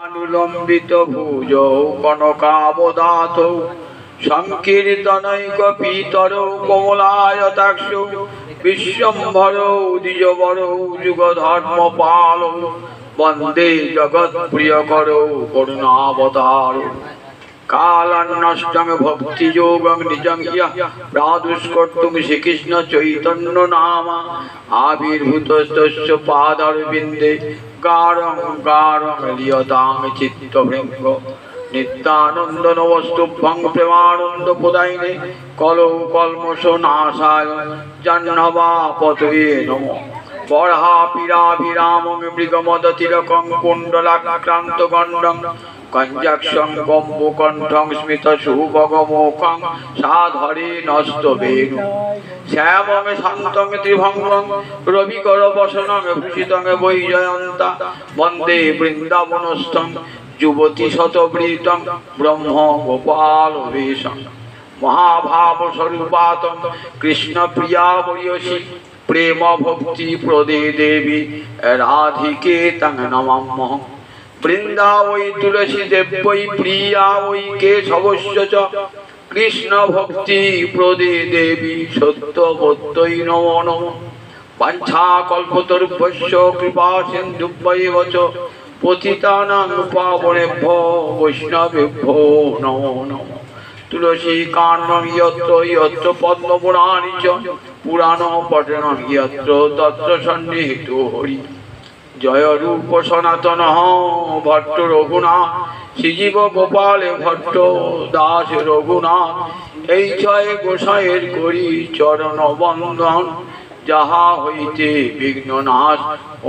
अनुलंबित भुजौ कनकावदातौ संकीर्तनैक पीतरौ कमलायताक्षौ विश्वम्भरौ द्विजवरौ युगधर्मपालौ वंदे जगत्प्रियकरौ करुणावतारौ कालान्नष्टं भक्तियोगं निजं ह्यः प्रादुष्कर्तुं श्रीकृष्ण चैतन्य नाम आविर्भूतस्तस्य पादारविन्दे गारं गारं लियतां चित्तभृङ्ग नित्यानन्द नमस्तुभ्यं प्रेमानन्द प्रदायिने कलौ कल्मषनाशाय जाह्नवापतये नमः बर्हापीडाभिरामं मृगमदतिलकं कुण्डलाक्रान्तगण्डं कञ्जाक्षं कम्बुकण्ठं स्मितशुभगमोखं साधरे नस्तवेणु श्यामं शान्तं त्रिभङ्गं रविकरवसनं भूषितं वैजयन्ता वन्दे वृन्दावनस्थं युवतिशतवृतं ब्रह्म गोपालवेशं महाभावस्वरूपातं कृष्णप्रिया वयसि प्रेम भक्ति प्रदे देवी राधिके तं नमामः वृंदा वै तुलसी देव वै प्रिया वै केशवस्य च कृष्ण भक्ति प्रदे देवी सत्यवत्यै नमो नमः वाञ्छाकल्पतरुभ्यश्च कृपा सिन्धुभ्यैव च पतितानां पावनेभ्यो वैष्णवेभ्यो नमो नमः तुलसी काण्डं यत्र यत्र पद्मपुराणि च पुराणपठनं यत्र तत्र सन्निहितो हरि जय रूप सनातन भट्ट रघुनाथ श्रीजीव गोपाल भट्ट दास रघुनाथ এই ছয় গোসাইয়ের করি চরণ বন্দন যাহা হইতে বিঘ্ননাশ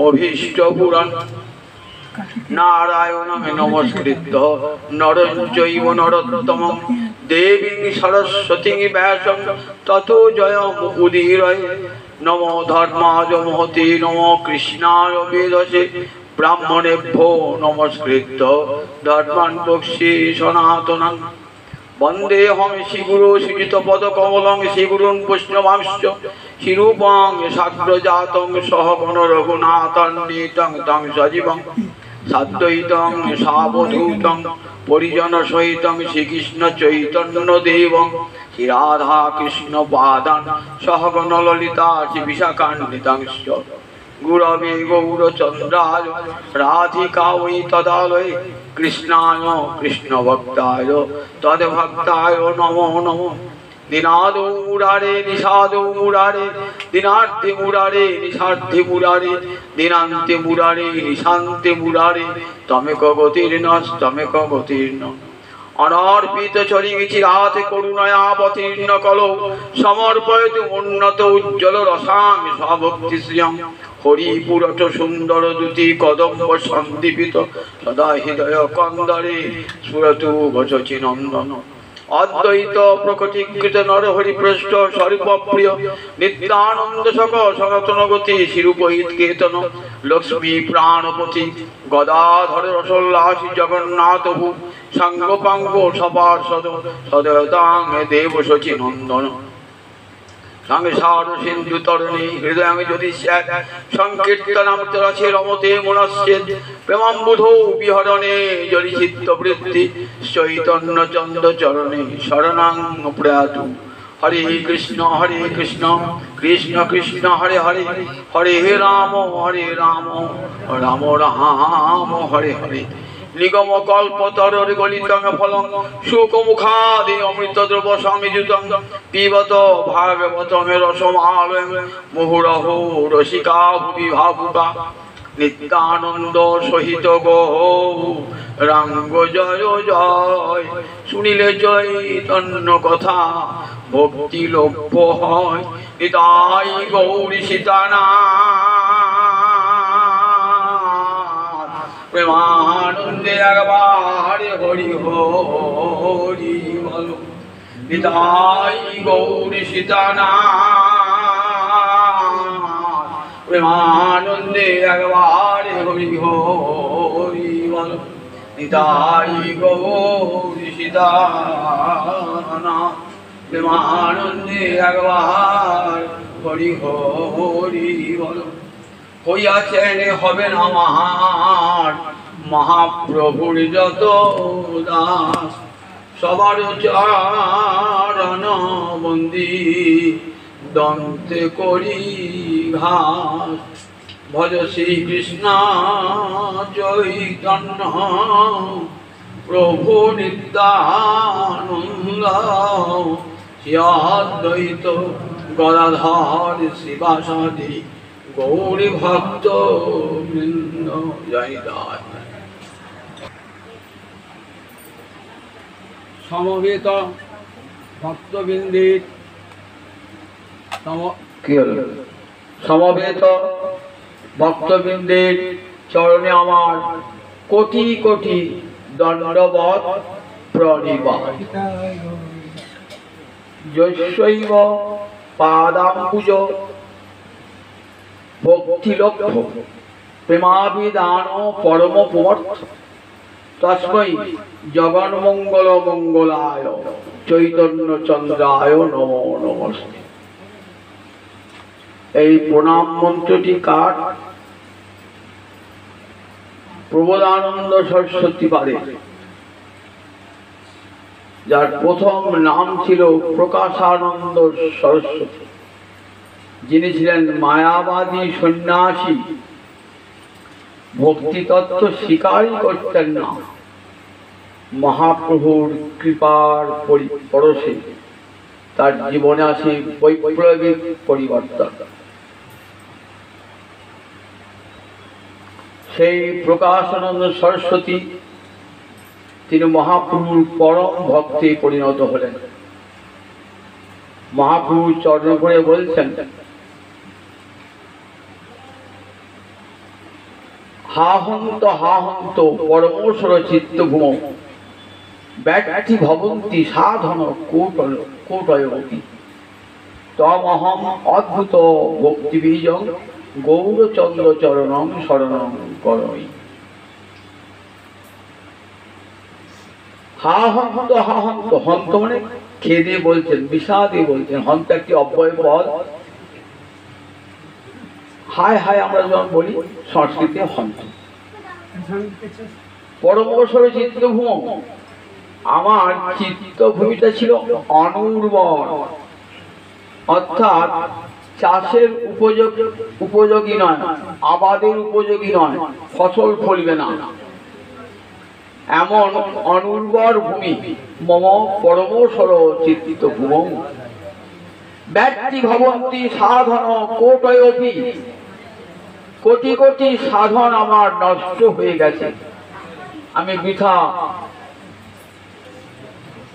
অভীষ্ট পুরাণ नारायणं नमस्कृत्य नरं चैव नरोत्तमं देवीं सरस्वतीं व्यासं ततो जयमुदीरये नमो धर्माय महते नमो कृष्णाय वेदसे ब्राह्मणेभ्यो नमस्कृत्य धर्मान् वक्ष्ये सनातनं वन्देऽहं श्रीगुरो श्रीयुतपदकमलं श्रीगुरुन् वैष्णवांश्च श्रीरूपं साग्रजातं सहगण रघुनाथान्वितं तं सजीवं साद्वैतं सावधूतं परिजनसहितं श्रीकृष्ण चैतन्यदेवं श्रीराधा कृष्णपादान् सहगण ललिता श्रीविशाखान्वितंश्च गुरवे गौरचन्द्राय राधिका वै तदालये कृष्णाय कृष्णभक्ताय तद्भक्ताय नमो नमः दिनादो मुरारे निषादो मुरारे दिनार्थे मुरारे निषार्थे मुरारे दिनान्ते मुरारे निशान्ते मुरारे तमेक गतिर्नस्तमेक गतिर्न अनर्पित चरिचिरात् करुणयावतीर्ण कलौ समर्पयतु उन्नत उज्ज्वल रसां स्वभक्तिश्रियं हरिपुरट सुंदर दूती कदम्ब सन्दीपित सदा हृदय कंदरे सुरतु भजचि नंदन अद्वैत प्रकटीकृत नर हरिपृष्ठ स्वरूपप्रिय नित्यानंद सक सनातन गति शिरूपहित केतन लक्ष्मी प्राणपति गदाधर रसोल्लासी जगन्नाथ भू सांगोपांग सपार्षद सदयतांग देव शचि नंदन संसार सिंधु तरणी हृदय ज्योति संकीर्तनम तरसे रमते मनस्येत् प्रेमाम्बुधौ विहरणे जलि चित्तवृत्ति चैतन्य चंद चरणे शरणं प्रयातु हरे कृष्ण कृष्ण कृष्ण हरे हरे हरे राम राम राम हरे हरे निगम कल्पतर गलितं फलं शुकमुखादि अमृतद्रव समिजुतं पिबत भागवतं रसमालयं मुहुरहो रसिका भुवि भावुका नित्यानंद सहित गौरांग जय जय सुनिले चैतन्य कथा भक्ति लभ्य हय निताई गौरी सीतानाथ प्रेमानंदे अगवारे हरि हरि बोलो निताई गौरी सीतानाथ प्रेमानंदे अगवारे हरि हरि बोलो निताई गौरी सीतानाथ प्रेमानंदे अगवार हरि हरि बोलो হইয়াছেন হবেন আমার মহাপ্রভুর যত দাস সবার চরণ বন্দি দন্তে করি ঘাস ভজ শ্রীকৃষ্ণ চৈতন্য প্রভু নিত্যানন্দ শ্রী অদ্বৈত গদাধর শিবাসাদি গৌরী ভক্ত বৃন্দ জয় জয়। সমবেত ভক্তবৃন্দের সমবেত ভক্তবৃন্দের চরণে আমার কোটি কোটি দণ্ডবৎ প্রণিপাত। যস্যৈব পাদাম্বুজ ভক্তিলক্ষ্য প্রেমাভিধান পরম পুমর্থ তস্मै জগন্মঙ্গল মঙ্গলায় চৈতন্য চন্দ্রায় নমো নমস্তে। এই প্রণাম মন্ত্রটি কার? প্রবোধানন্দ সরস্বতী পারে, যার প্রথম নাম ছিল প্রকাশানন্দ সরস্বতী, যিনি ছিলেন মায়াবাদী সন্ন্যাসী, ভক্তি তত্ত্ব স্বীকারই করতেন না। মহাপ্রভুর কৃপার পরশে তার জীবনে আসে বৈপ্লবিক পরিবর্তন। সেই প্রকাশানন্দ সরস্বতী তিনি মহাপ্রভুর পরম ভক্তে পরিণত হলেন। মহাপ্রভুর চরণ করে বলছেন, হা হন্ত পরমেশ্বর চিত্তভূম ব্যক্তি ভবন্তি সাধন কোটয়তি তমহম অদ্ভুত ভক্তিবীজং গৌরচন্দ্র চরণং শরণং করই। হা হন্ত হন্ত মানে খেদে বলছেন, বিষাদে বলছেন। হন্ত একটি অব্যয় পদ। হায় হায় আমরা যখন বলি সংস্কৃতে হন্ত। পরমেশ্বর চিত্তভূম, আমার চিত্তভূমিটা ছিল অনুর্বর, অর্থাৎ চাষের উপযোগী নয়, আবাদের উপযোগী নয়, ফসল ফলবে না, এমন অনুর্বর ভূমি মম পরমেশ্বর চিত্তভূম ব্যক্তি ভবন্তি সাধন কোটয়তি। কোটি কোটি সাধন আমার নষ্ট হয়ে গেছে, আমি বৃথা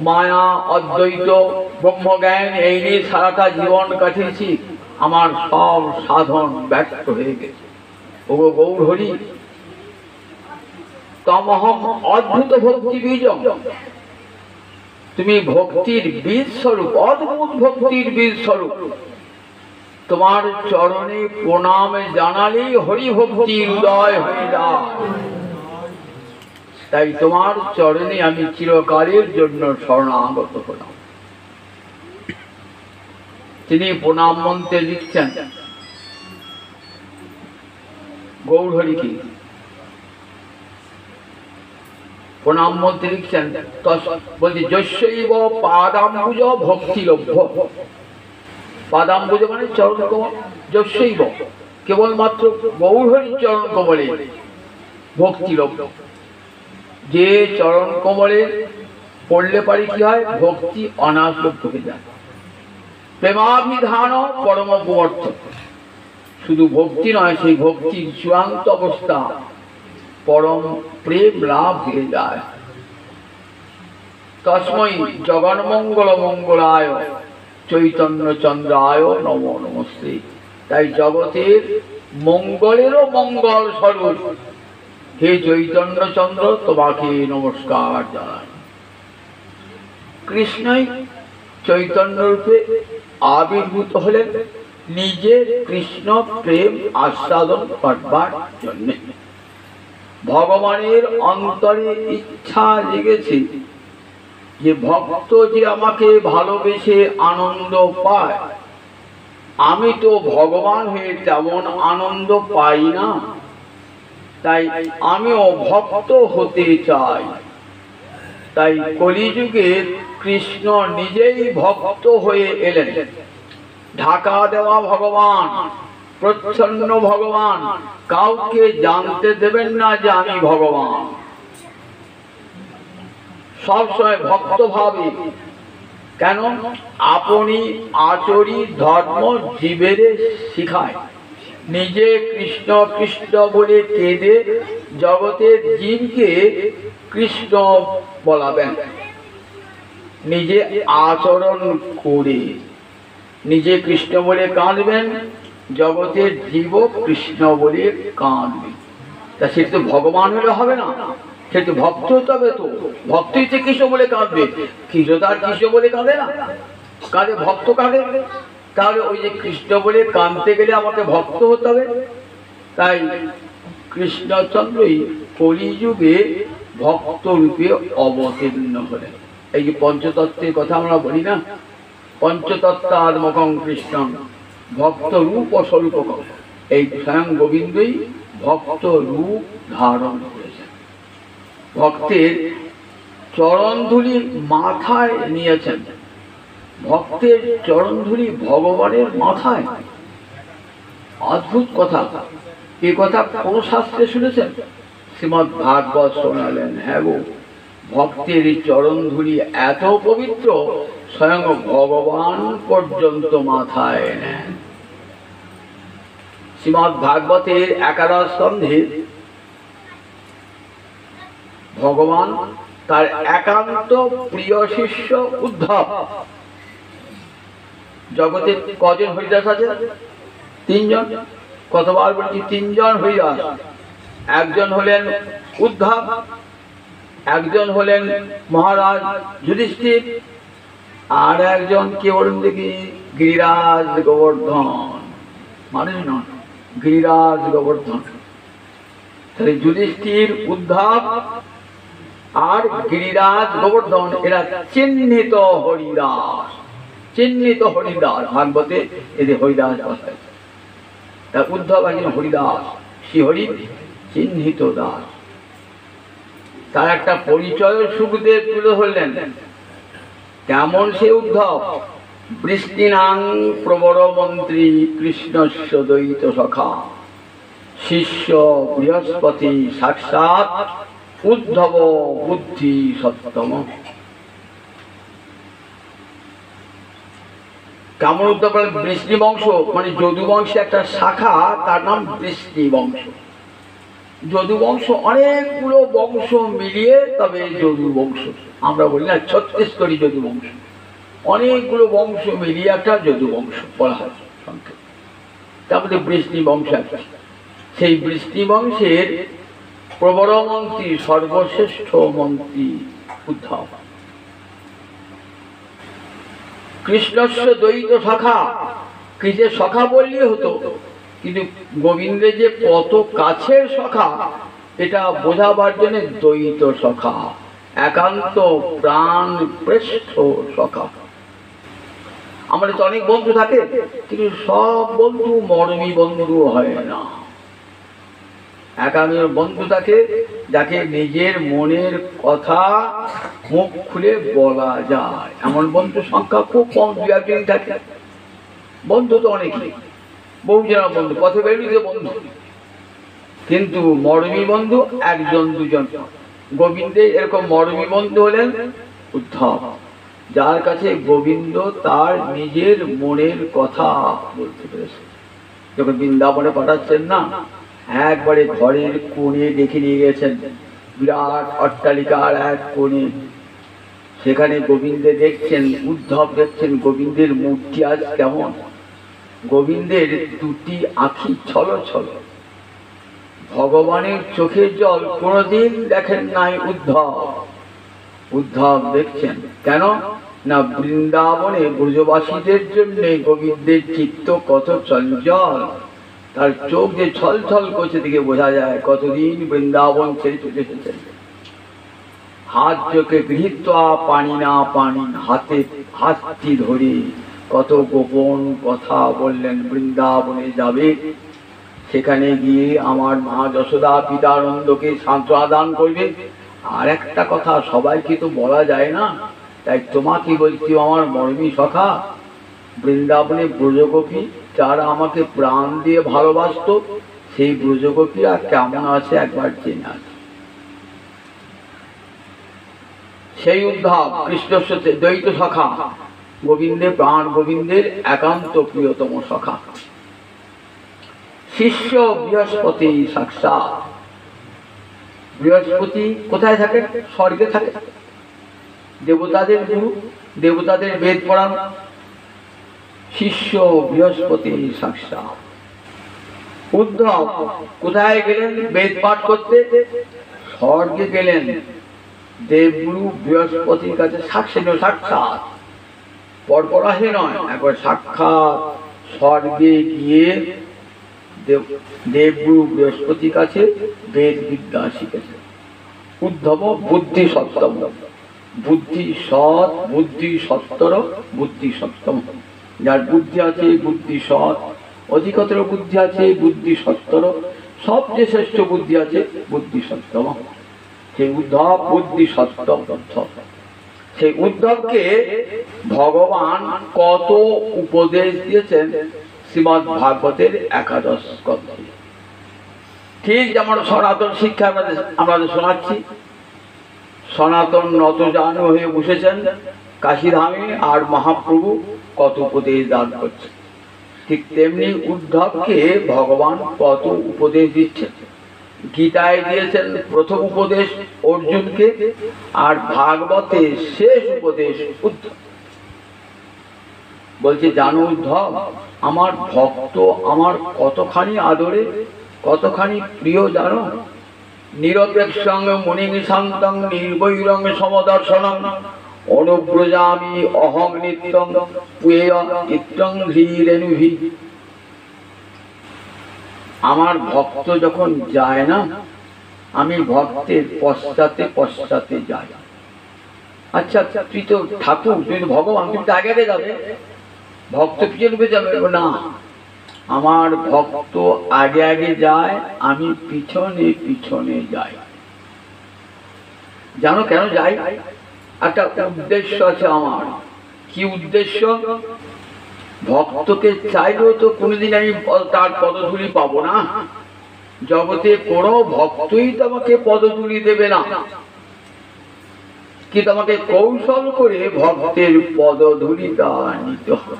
মায়া অদ্বৈত ব্রহ্মজ্ঞান এই নিয়ে সারাটা জীবন কাটিয়েছি, আমার সব সাধন ব্যর্থ হয়ে গেছে। ওগো গৌর হরি, তমহম অদ্ভুত ভক্তি বীজ, তুমি ভক্তির বীজ স্বরূপ, অদ্ভুত ভক্তির বীজ স্বরূপ। তোমার চরণে প্রণাম জানালেই হরি ভক্তির উদয় হয়ে যায়। তাই তোমার চরণে আমি চিরকালের জন্য শরণাগত হলাম। তিনি প্রণাম মন্ত্রে লিখছেন গৌর হরিকে, প্রণাম মন্ত্রে লিখছেন বলছি যস্যৈব পাদাম্বুজ ভক্তি লভ্য। পাদাম্বুজ মানে চরণ কমল, যস্যৈব কেবলমাত্র গৌর হরির চরণ কমলে ভক্তি লভ্য। যে চরণ কমলে পড়লে পারি কি হয়? ভক্তি অনাসক্ত হয়ে যায়। প্রেমাভিধান পরম পুমর্থ, শুধু ভক্তি নয়, সেই ভক্তির চূড়ান্ত অবস্থা পরম প্রেম লাভ হয়ে যায়। তস্मै জগন্মঙ্গল মঙ্গলায় চৈতন্য চন্দ্রায় নমো নমস্তে। তাই জগতের মঙ্গলেরও মঙ্গল স্বরূপ হে চৈতন্য চন্দ্র, তোমাকে নমস্কার জানাই। কৃষ্ণই চৈতন্য রূপে আবির্ভূত হলেন নিজের কৃষ্ণ প্রেম আস্বাদন করবার জন্য। ভগবানের অন্তরে ইচ্ছা জেগেছে যে ভক্ত যে আমাকে ভালোবেসে আনন্দ পায়, আমি তো ভগবান হয়ে তেমন আনন্দ পাই না। তাই আমিও ভক্ত হতে চাই। তাই কলিযুগে কৃষ্ণ নিজেই ভক্ত হয়ে এলেন। ঢাকা দেওয়া ভগবান, প্রচ্ছন্ন ভগবান, কাউকে জানতে দেবেন না যে আমি ভগবান। সবসময় ভক্ত ভাবে। কেন? আপনি আচরি ধর্ম জীবের শিখায়। নিজে কৃষ্ণ কৃষ্ণ বলে কেঁদে জগতের জীবকে কৃষ্ণ বলাবেন। নিজে আচরণ করে নিজে কৃষ্ণ বলে কাঁদবেন, জগতের জীব কৃষ্ণ বলে কাঁদবে। তা সে তো ভগবান হলে হবে না, সে তো ভক্ত হতে হবে। তো ভক্তই তো কৃষ্ণ বলে কাঁদবে। কৃষ্ণ তার কৃষ্ণ বলে কাঁদে না, কাঁদে ভক্ত কাঁদে। তাহলে ওই যে কৃষ্ণ বলে কাঁদতে গেলে আমাকে ভক্ত হতে হবে। তাই কৃষ্ণচন্দ্রই কলিযুগে ভক্ত রূপে অবতীর্ণ হলেন। এই যে পঞ্চতত্ত্বের কথা আমরা বলি না, পঞ্চতত্ত্বাত্মকং কৃষ্ণং ভক্ত রূপ স্বরূপকং। এই স্বয়ং গোবিন্দই ভক্ত রূপ ধারণ করেছেন। ভক্তের চরণধুলি মাথায় নিয়েছেন। ভক্তের চরণধুলি ভগবানের মাথায়। অদ্ভুত কথা। এই কথা কোন শাস্ত্রে শুনেছেন? শ্রীমদ্ ভাগবত শোনালেন। হ্যাঁ গো, ভক্তের চরণধুলি এত পবিত্র, স্বয়ং ভগবান পর্যন্ত মাথায় নেন। শ্রীমদ্ ভাগবতের 11 স্কন্ধে ভগবান তার একান্ত প্রিয় শিষ্য উদ্ধব। জগতে কজন হরিদাস আছে? 3 জন। কতবার বলছি 3 জন হরিদাস। একজন হলেন উদ্ধব, একজন হলেন মহারাজ যুধিষ্ঠির, আর একজন কে বলুন দেখি? গিরিরাজ গোবর্ধন। মানুষ নন, গিরিরাজ গোবর্ধন। তাহলে যুধিষ্ঠির, উদ্ধব আর গিরিরাজ গোবর্ধন এরা চিহ্নিত হরিদাস। চিহ্নিত হরিদাস ভাগবতে এদের হরিদাস বসায়। তা উদ্ধব একজন হরিদাস, শ্রীহরি চিহ্নিত দাস। তার একটা পরিচয় সুখদেব তুলে ধরলেন। কেমন সে উদ্ধব? বৃষ্টিনাং প্রবর মন্ত্রী কৃষ্ণস্য দ্বৈত সখা, শিষ্য বৃহস্পতি সাক্ষাৎ উদ্ধব বুদ্ধি সত্তম। কেমন উদ্ধব? বৃষ্টি বংশ, মানে যদু বংশে একটা শাখা, তার নাম বৃষ্টি বংশ। যদু বংশ অনেকগুলো বংশ মিলিয়ে তবে যদু বংশ। আমরা বলি না 36টি যদু বংশ, অনেকগুলো বংশ মিলিয়ে একটা যদু বংশ বলা হয় সংক্ষেপ। তার মধ্যে বৃষ্টি বংশ একটা। সেই বৃষ্টি বংশের প্রবর মন্ত্রী, সর্বশ্রেষ্ঠ মন্ত্রী উদ্ধব। কৃষ্ণস্য দ্বৈত সখা। কৃষ্ণের সখা বললেই হতো, কিন্তু গোবিন্দের যে কত কাছের সখা এটা বোঝাবার জন্য দ্বৈত সখা, একান্ত প্রাণ শ্রেষ্ঠ সখা। আমাদের তো অনেক বন্ধু থাকে, কিন্তু সব বন্ধু মরমী বন্ধু হয় না। একান্ত বন্ধু থাকে যাকে নিজের মনের কথা মুখ খুলে বলা যায়, এমন বন্ধু সংখ্যা খুব কম, 2-1 থাকে। বন্ধু তো অনেকই, বহু জন বন্ধু, পথে বেরোতে বন্ধু, কিন্তু মরমী বন্ধু 1-2 জন। গোবিন্দে এরকম মরমী বন্ধু হলেন উদ্ধব, যার কাছে গোবিন্দ তার নিজের মনের কথা বলতে পেরেছে। যখন বৃন্দাবনে পাঠাচ্ছেন না, একবারে ঘরের কোণে ডেকে নিয়ে গেছেন, বিরাট অট্টালিকার এক কোণে। সেখানে গোবিন্দে দেখছেন, উদ্ধব দেখছেন গোবিন্দের মূর্তি আজ কেমন। গোবিন্দের 2টি আঁখি ছলছল, ভগবানের চোখের জল কোনদিন দেখেন নাই উদ্ধব। উদ্ধব দেখছেন কেন না, বৃন্দাবনে ব্রজবাসীদের জন্য গোবিন্দের চিত্ত কত চঞ্চল, তার চোখ যে ছলছল করছে দিকে বোঝা যায় কতদিন বৃন্দাবন ছেড়ে চলে এসেছেন। হাত চোখে গৃহীত্বা পানি না পানি, হাতে হাতটি ধরে কত গোপন কথা বললেন। বৃন্দাবনে যাবে, সেখানে গিয়ে আমার মা যশোদা পিতানন্দকে সান্ত্বনা দান করবে। আর একটা কথা সবাইকে তো বলা যায় না, তাই তোমাকে বলছি আমার মরমী সখা, বৃন্দাবনে ব্রজগোপী যারা আমাকে প্রাণ দিয়ে ভালোবাসতো, সেই ব্রজগোপীরা কেমন আছে একবার জেনে আছে। সেই উদ্ধব কৃষ্ণের সাথে দ্বৈত সখা, গোবিন্দের প্রাণ গোবিন্দের একান্ত প্রিয়তম সখা, শিষ্য বৃহস্পতি সাক্ষাৎ। বৃহস্পতি কোথায় থাকে? স্বর্গে থাকে, দেবতাদের গুরু, দেবতাদের বেদ পড়ান। শিষ্য বৃহস্পতি সাক্ষাৎ। উদ্ধব কোথায় গেলেন বেদ পাঠ করতে? স্বর্গে গেলেন, দেবগুরু বৃহস্পতির কাছে সাক্ষাৎ। পরপর আসে নয়, একবার সাক্ষাৎ স্বর্গে গিয়ে দেবগুরু বৃহস্পতির কাছে বেদ বিদ্যা শিখেছে। উদ্ধব বুদ্ধি সপ্তম, বুদ্ধি সৎ, বুদ্ধি সত্তর, বুদ্ধি সপ্তম। যার বুদ্ধি আছে বুদ্ধি সৎ, অধিকতর বুদ্ধি আছে বুদ্ধি সত্তর, সবচেয়ে শ্রেষ্ঠ বুদ্ধি আছে বুদ্ধি সপ্তম। সেই উদ্ধব বুদ্ধি সপ্তম। সেই উদ্ধবকে ভগবান কত উপদেশ দিয়েছেন শ্রীমদ্ ভাগবতের একাদশ স্কন্ধে। ঠিক যেমন সনাতন শিক্ষা আমাদের শোনাচ্ছি, সনাতন নতজানু হয়ে বসেছেন কাশীধামে, আর মহাপ্রভু কত উপদেশ দান করছে। ঠিক তেমনি উদ্ধবকে ভগবান কত উপদেশ দিচ্ছেন। গীতায় দিয়েছেন প্রথম উপদেশ অর্জুনকে, আর ভাগবতে শেষ উপদেশ উদ্ধব। বলছে জানো উদ্ধব, আমার ভক্ত আমার কতখানি আদরে, কতখানি প্রিয় জানো? নিরপেক্ষং মুনিশান্তং নির্বৈরং সমদর্শনং অনুব্রজামি অহং নিত্যং পুয়েয় ইত্যং হ্রিরেণুভি। আমার ভক্ত যখন যায় না, আমি ভক্তের পশ্চাতে পশ্চাতে যাই। আচ্ছা তুই তো ঠাকুর, তুই তো ভগবান, তুমি তো আগে যাবে, ভক্ত পিছনে যাবে না। আমার ভক্ত আগে আগে যায়, আমি পিছনে পিছনে যাই। জানো কেন যাই? একটা উদ্দেশ্য আছে আমার। কি উদ্দেশ্য? ভক্তকে চাইলেও তো কোনোদিন আমি তার পদধূলি পাবো না। জগতে কোনো ভক্তই তোমাকে পদধূলি দেবে না, কি তোমাকে কৌশল করে ভক্তের পদধূলিটা নিতে হবে।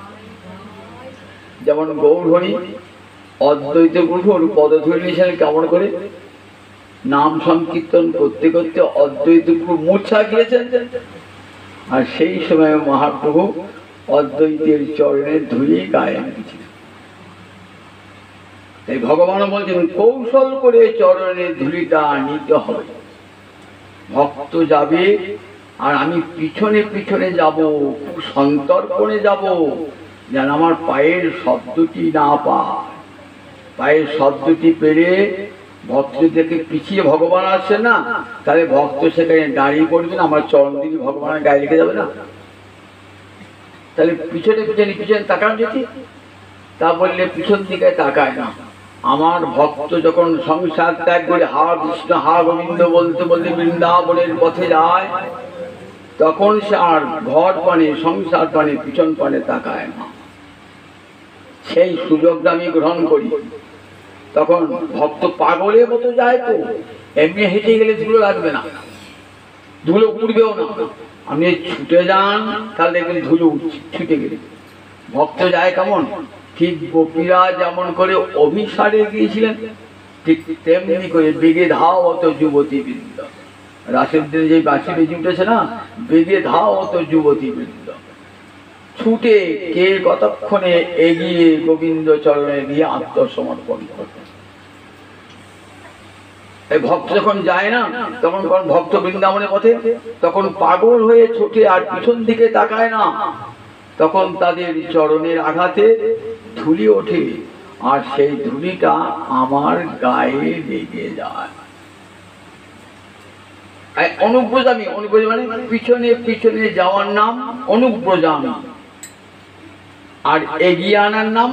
যেমন গৌরহরি অদ্বৈত প্রভুর পদধূলি নিয়েছেন কেমন করে? নাম সংকীর্তন করতে করতে অদ্বৈত প্রভু মূর্ছা গিয়েছেন, আর সেই সময় মহাপ্রভু অদ্বৈতের চরণের ধুলি গায়ে দিয়েছিলেন। তাই ভগবান বলছেন কৌশল করে চরণের ধুলিটা নিতে হবে। ভক্ত যাবে আর আমি পিছনে পিছনে যাব, খুব সন্তর্পণে যাব, যেন আমার পায়ের শব্দটি না পায়। পায়ের শব্দটি পেলে ভক্ত দেখে পিছিয়ে ভগবান আসছে না, তাহলে ভক্ত সেখানে দাঁড়িয়ে পড়বে না, আমার চরণ দিকে ভগবানের গায়ে লেগে যাবে না। তাহলে পিছনে পিছনে পিছনে তাকান যেতে, তা বললে পিছন দিকে তাকায় না। আমার ভক্ত যখন সংসার ত্যাগ করে হা কৃষ্ণ হা গোবিন্দ বলতে বলতে বৃন্দাবনের পথে যায়, তখন সে আর ঘর পানে সংসার পানে পিছন পানে তাকায় না। সেই সুযোগটা আমি গ্রহণ করি। তখন ভক্ত পাগলের মতো যায়, তো এমনি হেঁটে গেলে ধুলো লাগবে না, ধুলো উঠবেও না। আপনি ছুটে যান, তাহলে দেখবেন ধুলো উঠছে ছুটে গেলে। ভক্ত যায় কেমন? ঠিক গোপীরা যেমন করে অভিসারে গিয়েছিলেন, ঠিক তেমনি করে বেগে ধাও অত যুবতী বৃন্দ। রাসের দিনে যে বাসি বেজে উঠেছে না, বেগে ধাও অত যুবতী বৃন্দ। ছুটে কে কতক্ষণে এগিয়ে গোবিন্দ চরণে গিয়ে আত্মসমর্পণ করবে। এই ভক্ত যখন যায় না, তখন ভক্ত বৃন্দাবনের পথে তখন পাগল হয়ে ছোটে আর পিছন দিকে তাকায় না। তখন তাদের চরণের আঘাতে ধুলি ওঠে, আর সেই ধুলিটা আমার গায়ে লেগে যায়। অনুব্রজামী, অনুব্রজামী মানে পিছনে পিছনে যাওয়ার নাম অনুব্রজামী, আর এগিয়ে আনার নাম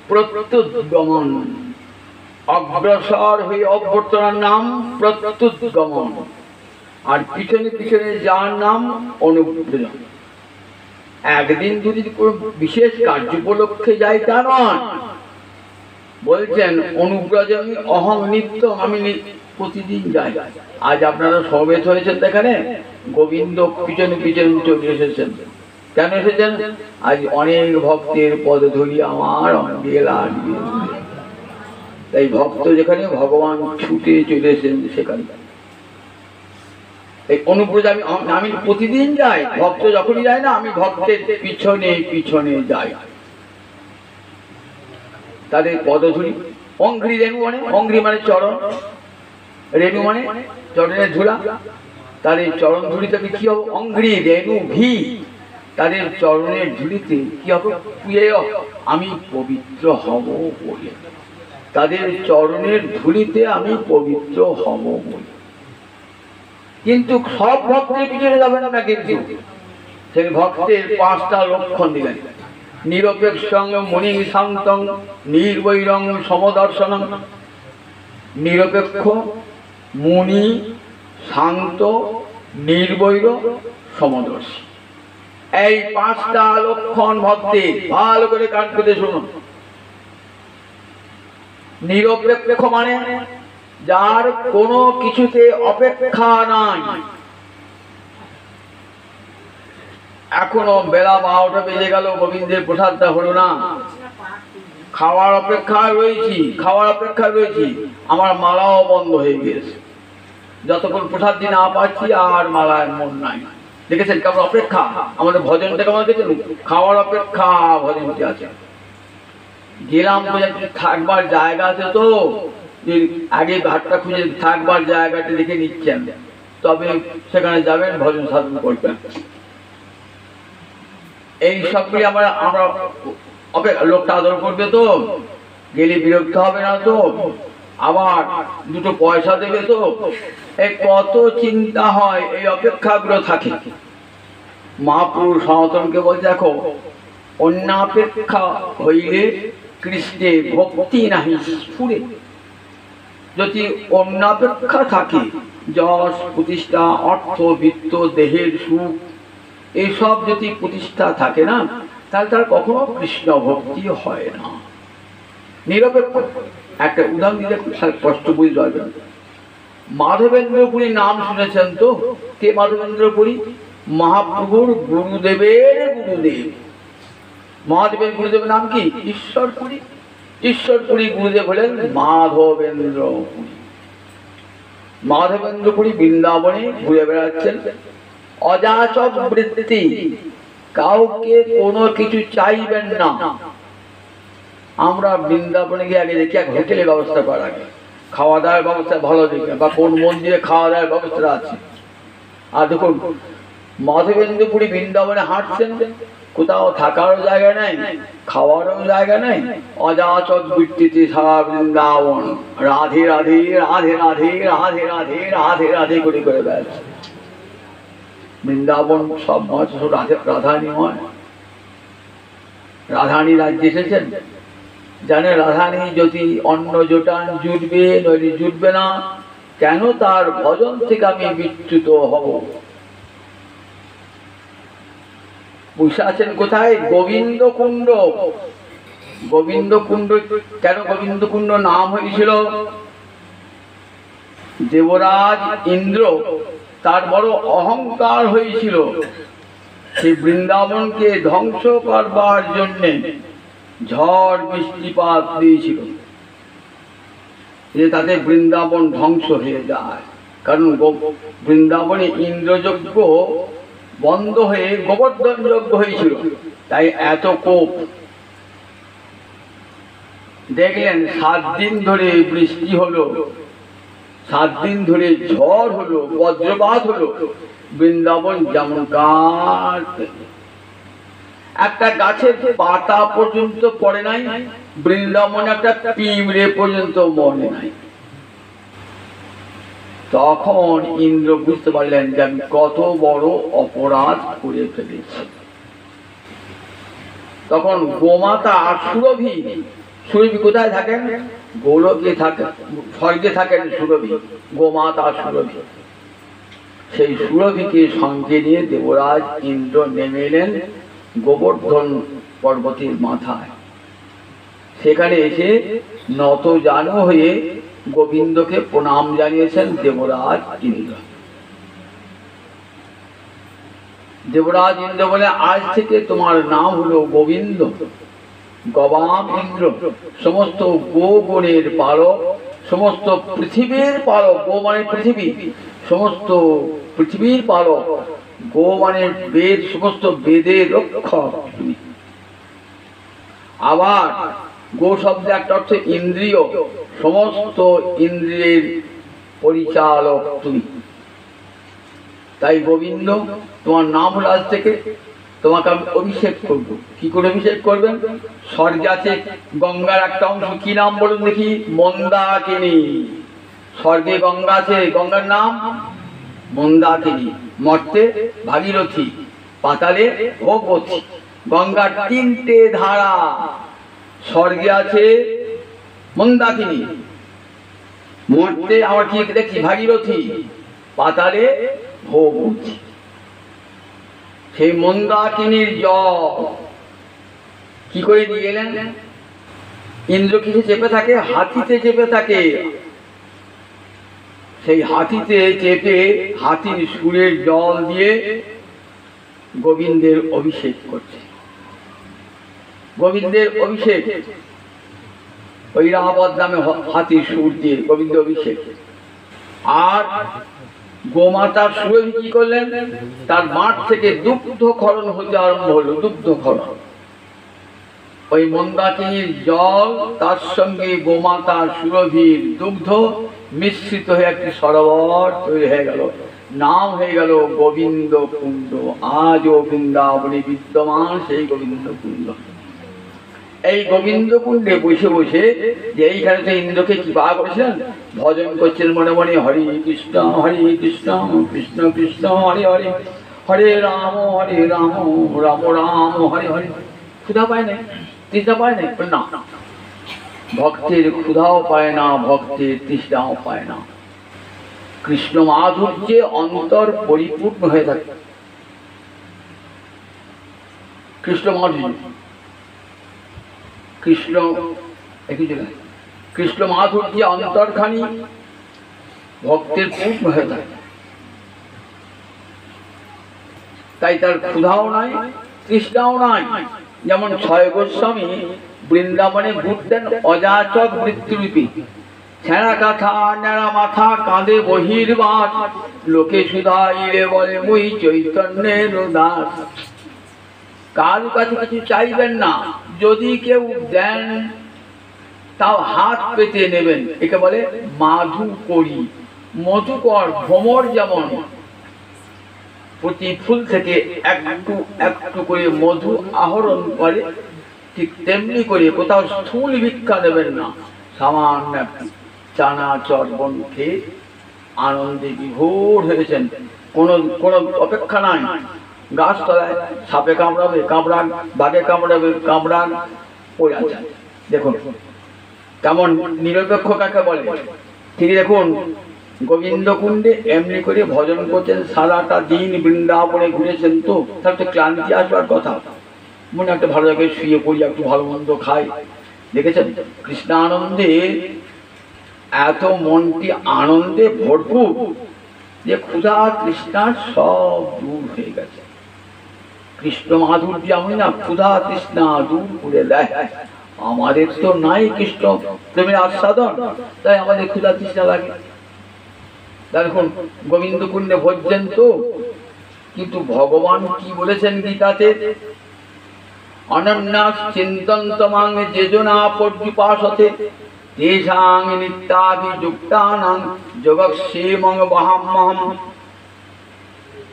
প্রত্যুদ্গমন। অগ্রসর হয়ে অভ্যর্থনার নাম প্রত্যুৎগমন, আর পিছনে পিছনে যার নাম অনুব্রজন। একদিন যদি কোনো বিশেষ কার্য উপলক্ষে যাই তা নয়, বলছেন অনুব্রজন অহং নিত্য, আমি প্রতিদিন যাই। আজ আপনারা সমবেত হয়েছেন এখানে, গোবিন্দ পিছনে পিছনে চলে এসেছেন। কেন এসেছেন? আজ অনেক ভক্তের পদ ধরি আমার অঙ্গে লাগবে, তাই ভক্ত যেখানে ভগবান ছুটে চলে এসেছেন সেখানে। এই অনুব্রজ আমি প্রতিদিন যাই, ভক্ত যখনই যায় না আমি ভক্তের পিছনে পিছনে যাই, তাদের পদধূলি। অঙ্ঘ্রি রেণু মানে, অঙ্ঘ্রি মানে চরণ, রেণু মানে চরণের ধুলা, তাদের চরণ ধুলিটাকে কি হবে? অঙ্ঘ্রি রেণু ভি, তাদের চরণের ধুলিতে কি হবে? আমি পবিত্র হব বলে, তাদের চরণের ধুলিতে আমি পবিত্র হব বলে। কিন্তু সব ভক্তের পিছনে যাবে না, কিন্তু সেই ভক্তের 5টা লক্ষণ দিলেন। নিরপেক্ষং মুনি শান্তং নির্বৈরং সমদর্শনং। নিরপেক্ষ, মুনি, শান্ত, নির্বৈর, সমদর্শী, এই 5টা লক্ষণ ভক্তের। ভালো করে কান পেতে শুনুন। নিরপেক্ষ মানে যার কোনো কিছুতে অপেক্ষা নাই। এখনো বেলা 12টা বেজে গেল, গোবিন্দের প্রসাদটা হলো না, খাওয়ার অপেক্ষায় রয়েছি, আমার মালাও বন্ধ হয়ে গিয়েছে। যতক্ষণ প্রসাদ দিয়ে না পাচ্ছি আর মালায় মন নাই। দেখেছেন কেমন অপেক্ষা? আমাদের ভজনটা কেমন দেখেছেন? খাওয়ার অপেক্ষা ভজনটি আছে। গেলাম থাকবার জায়গা আছে তো, আগে ঘাটটা খুঁজে থাকবার জায়গাটা দেখে নিচ্ছেন, তবে সেখানে যাবেন, ভজন সাধন করবেন। এই সবগুলি আমরা লোকটা আদর করবে তো, গেলে বিরক্ত হবে না তো, আবার 2 পয়সা দেবে তো, এই কত চিন্তা হয়, এই অপেক্ষাগুলো থাকে। মহাপুরুষ সনাতনকে বলছে, দেখো অন্যাপেক্ষা হইলে কৃষ্ণে ভক্তি নাহি স্ফুরে। যদি অন্যাপেক্ষা থাকে, যশ প্রতিষ্ঠা, অর্থ বিত্ত, দেহের সুখ, এইসব যদি প্রতিষ্ঠা থাকে না, তাহলে তার কখনো কৃষ্ণ ভক্তি হয় না। নিরপেক্ষ একটা উদাহরণ দিলে স্পষ্ট বুঝতে পারবেন। মাধবেন্দ্রপুরী নাম শুনেছেন তো? কে মাধবেন্দ্রপুরী? মহাপ্রভুর গুরুদেবের গুরুদেব। মহাদেবের গুরুদেবের নাম কি? ঈশ্বরপুরী। ঈশ্বরপুরী গুরুদেব হলেন মাধবেন্দ্রপুরী। মাধবেন্দ্রপুরী বৃন্দাবনে ঘুরে বেড়াচ্ছেন, অযাচক বৃত্তি, কাউকে কোনো কিছু চাইবেন না। আমরা বৃন্দাবনে গিয়ে আগে দেখি এক হোটেলের ব্যবস্থা করা, আগে খাওয়া দাওয়ার ব্যবস্থা ভালো দেখে, বা কোন মন্দিরে খাওয়া দাওয়ার ব্যবস্থা আছে। আর দেখুন মাধবেন্দ্রপুরী বৃন্দাবনে হাঁটছেন, কোথাও থাকারও জায়গা নেই, খাওয়ারও জায়গা নেই, অযাচক বৃত্তিতে সারা বৃন্দাবন রাধে রাধে রাধে রাধে রাধে রাধে রাধে রাধে করে করে বেড়াচ্ছে। বৃন্দাবন সব রাধানী হয়। রাধানী রাজ্যে এসেছেন, জানে রাধানী যদি অন্য জোটান জুটবে নইলে জুটবে না, কেন? তার ভজন থেকে আমি বিচ্যুত হব। বসে আছেন কোথায়? গোবিন্দ কুণ্ড। গোবিন্দ কুণ্ড কেন গোবিন্দ কুণ্ড নাম হয়েছিল? দেবরাজ ইন্দ্র তার বড় অহংকার হয়েছিল, সেই বৃন্দাবনকে ধ্বংস করবার জন্যে ঝড় বৃষ্টিপাত দিয়েছিল, যে তাতে বৃন্দাবন ধ্বংস হয়ে যায়। কারণ বৃন্দাবনে ইন্দ্রযজ্ঞ বন্ধ হয়ে গোবর্ধন যজ্ঞ হয়েছিল, তাই এত কোপ। দেখলেন 7 দিন ধরে বৃষ্টি হলো, 7 দিন ধরে ঝড় হলো, বজ্রপাত হলো, বৃন্দাবন যেমন কাঠ, একটা গাছের পাতা পর্যন্ত পড়ে নাই, বৃন্দাবন একটা পিঁমড়ে পর্যন্ত মরে নাই। তখন ইন্দ্র বুঝতে পারলেন যে আমি কত বড় অপরাধ করে ফেলেছি। তখন গোমাতা সুরভি, সুরভি কোথায় থাকেন? গোলকে থাকে, স্বর্গে থাকেন সুরভি, গোমাতা সুরভি। সেই সুরভিকে সঙ্গে নিয়ে দেবরাজ ইন্দ্র নেমে এলেন গোবর্ধন পর্বতের মাথায়। সেখানে এসে নত জানু হয়ে গোবিন্দকে প্রণাম জানিয়েছেন দেবরাজ ইন্দ্র। দেবরাজ ইন্দ্র বলে, আজ থেকে তোমার নাম হলো গোবিন্দ, গবাম ইন্দ্র। সমস্ত গোগণের পালক, সমস্ত পৃথিবীর পালক, গো মানে পৃথিবী, সমস্ত পৃথিবীর পালক, গো মানে বেদ, সমস্ত বেদের রক্ষক তুমি। আবার গো শব্দে একটা অর্থ ইন্দ্রিয়, সমস্ত ইন্দ্রিয়ের পরিচালক তুমি। তাই গোবিন্দ তোমার নাম হলো আজ থেকে, তোমাকে আমি অভিষেক করব। কি করে অভিষেক করবেন? স্বর্গে আছে গঙ্গার একটা অংশ, কি নাম বলুন দেখি? মন্দাকিনী। স্বর্গে গঙ্গা আছে, গঙ্গার নাম মন্দাকিনী। মর্তে ভাগীরথী, পাতালে ভগবতী। গঙ্গার তিনটে ধারা। স্বর্গে আছে মন্দাকিনী, মর্তে আমার কি দেখি ভাগীরথী, পাতালে ভগবতী। সেই মন্দাকিনীর জল কি করে নিয়ে এলেন? ইন্দ্র কিসে চেপে থাকে? হাতিতে চেপে থাকে। সেই হাতিতে চেপে হাতির সুরের জল দিয়ে গোবিন্দের অভিষেক করছে। গোবিন্দের অভিষেক ওই রাবত নামে হাতির সুর দিয়ে গোবিন্দ অভিষেক। আর গোমাতা সুরভি কি করলেন? তার মাঠ থেকে দুগ্ধ ক্ষরণ হতে আরম্ভ হলো, দুগ্ধ ক্ষরণ। ওই মন্দাকিনীর জল তার সঙ্গে গোমাতা সুরভির দুগ্ধ মিশ্রিত হয়ে একটি সরোবর তৈরি হয়ে গেল। নাম হয়ে গেল গোবিন্দ কুণ্ড। আজও বৃন্দাবনে বিদ্যমান সেই গোবিন্দ কুণ্ড। এই গোবিন্দ কুণ্ডে বসে বসে যে এইখানে তো ইন্দ্রকে কৃপা করেছিলেন, ভজন করছেন মনে মনে, হরে কৃষ্ণ কৃষ্ণ কৃষ্ণ হরে হরে, হরে রাম রাম রাম হরে হরে। ক্ষুধা পায় না, তৃষ্ণা পায় না? না, ভক্তের ক্ষুধাও পায় না, ভক্তের তৃষ্ণাও পায় না। কৃষ্ণ মাধুর্যে অন্তর পরিপূর্ণ হয়ে থাকে। কৃষ্ণ মাধুর্য, কৃষ্ণ কৃষ্ণ মাধুর্যে অন্তরখানি ভক্তের পূর্ণ হয়ে থাকে। তাই তার ক্ষুধাও নাই, তৃষ্ণাও নাই। যেমন ছয় গোস্বামী বৃন্দাবনে ঘুরতেন অযাচক মৃত্যুরূপী। ছেঁড়া কাঁথা নেড়া মাথা কাঁদে বহির্বাস, লোকে সুধাইলে বলে মুই চৈতন্যের দাস। কারো কাছে কিছু চাইবেন না, যদি কেউ দেন তাও হাত পেতে নেবেন। একে বলে মাধু করি, মধুকর। ভ্রমর যেমন প্রতি ফুল থেকে একটু একটু করে মধু আহরণ করে, ঠিক তেমনি করে কোথাও স্থূল ভিক্ষা দেবেন না। সামান্য চানা চর্বণ খেয়ে আনন্দে বিভোর হয়েছেন। কোনো অপেক্ষা নাই। গাছতলায় সাপে কামড়াবে কামড়ান, বাঘে কামড়াবে কামড়ান, পড়ে আছেন। দেখুন কেমন নিরপেক্ষ কাকে বলে। ঠিক দেখুন গোবিন্দ কুণ্ডে এমনি করে ভজন করছেন, সারাটা দিন বৃন্দাবনে ঘুরেছেন, তো তার তো ক্লান্তি আসবার কথা। মনে একটা ভালো জায়গায় শুয়ে পড়ি, একটু ভালো মন্দ খাই। দেখেছেন কৃষ্ণানন্দে এত মনটি আনন্দে ভরপুর যে ক্ষুধা তৃষ্ণা সব দূর হয়ে গেছে। কৃষ্ণ মাধুর্য আমি না ক্ষুধা তৃষ্ণা দূর করে দেয়। আমাদের তো নাই কৃষ্ণ প্রেমের আস্বাদন, তাই আমাদের ক্ষুধা তৃষ্ণা লাগে। দেখুন গোবিন্দ কুণ্ডে ভজছেন তো, কিন্তু ভগবান কি বলেছেন গীতাতে? অনন্যাস চিন্তন্তমাং যেজনা পর্যুপাসতে তেষাং নিত্যাভিযুক্তানাং যোগক্ষেমং বহাম্যহম।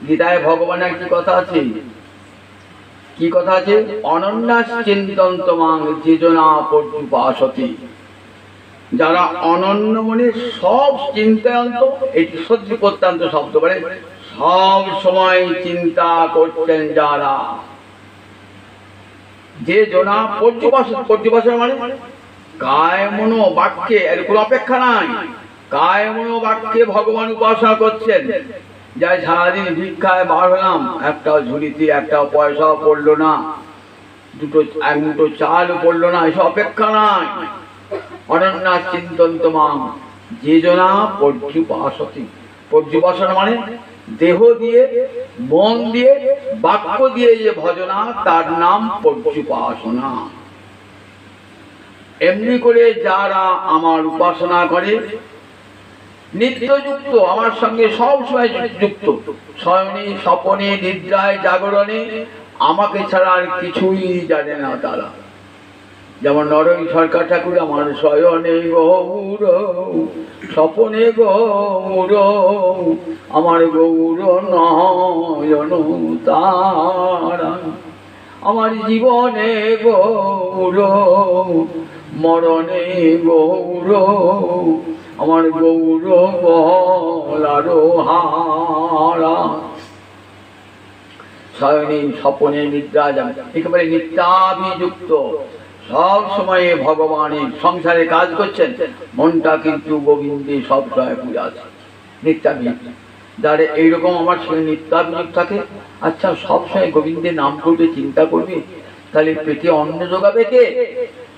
গীতায় ভগবানের কি কথা আছে? কি কথা আছে? অনন্যাস চিন্তন্তমাং যেজনা পর্যুপাসতে। যারা অনন্য মনে সব চিন্তায়ন্ত, এটি সত্যি প্রত্যন্ত শব্দ বলে, সব সময় চিন্তা করছেন যারা, যে জনা পর্যুপাসন। পর্যুপাসন মানে কায় মনো বাক্যে, এর কোনো অপেক্ষা নাই, কায় মনো বাক্যে ভগবান উপাসনা করছেন। যাই সারাদিন ভিক্ষায় বার হলাম, একটাও ঝুড়িতে একটাও পয়সাও পড়লো না, এক মুঠো চালও পড়লো না, এসব অপেক্ষা নাই। অনন্যা চিন্তন্ত মাম যে জনা পর্যুপাসতি। পর্যুপাসনা মানে দেহ দিয়ে, মন দিয়ে, বাক্য দিয়ে যে ভজনা, তার নাম পর্যুপাসনা। এমনি করে যারা আমার উপাসনা করে, নিত্যযুক্ত আমার সঙ্গে সব সময় যুক্ত, শয়নে স্বপনে নিদ্রায় জাগরণে আমাকে ছাড়া আর কিছুই জানে না তারা। যেমন নরহরি সরকার ঠাকুর, আমার শয়নে গৌর স্বপনে গৌর আমার গৌর নয়ন তারা, আমার জীবনে গৌর মরণে গৌর আমার গৌর গলারো হারা। শয়নে স্বপনে নিদ্রা যাবে, একেবারে নিত্যাভিযুক্ত, সব সময়ে ভগবানের সংসারে কাজ করছেন, মনটা কিন্তু গোবিন্দে সব সময় পূজা আছে, নিত্যাভিযুক্ত। যারা এইরকম আমার সঙ্গে নিত্যাভিযুক্ত থাকে, আচ্ছা সবসময় গোবিন্দের নাম করবে, চিন্তা করবে, তাহলে পেটে অন্ন যোগাবে কে?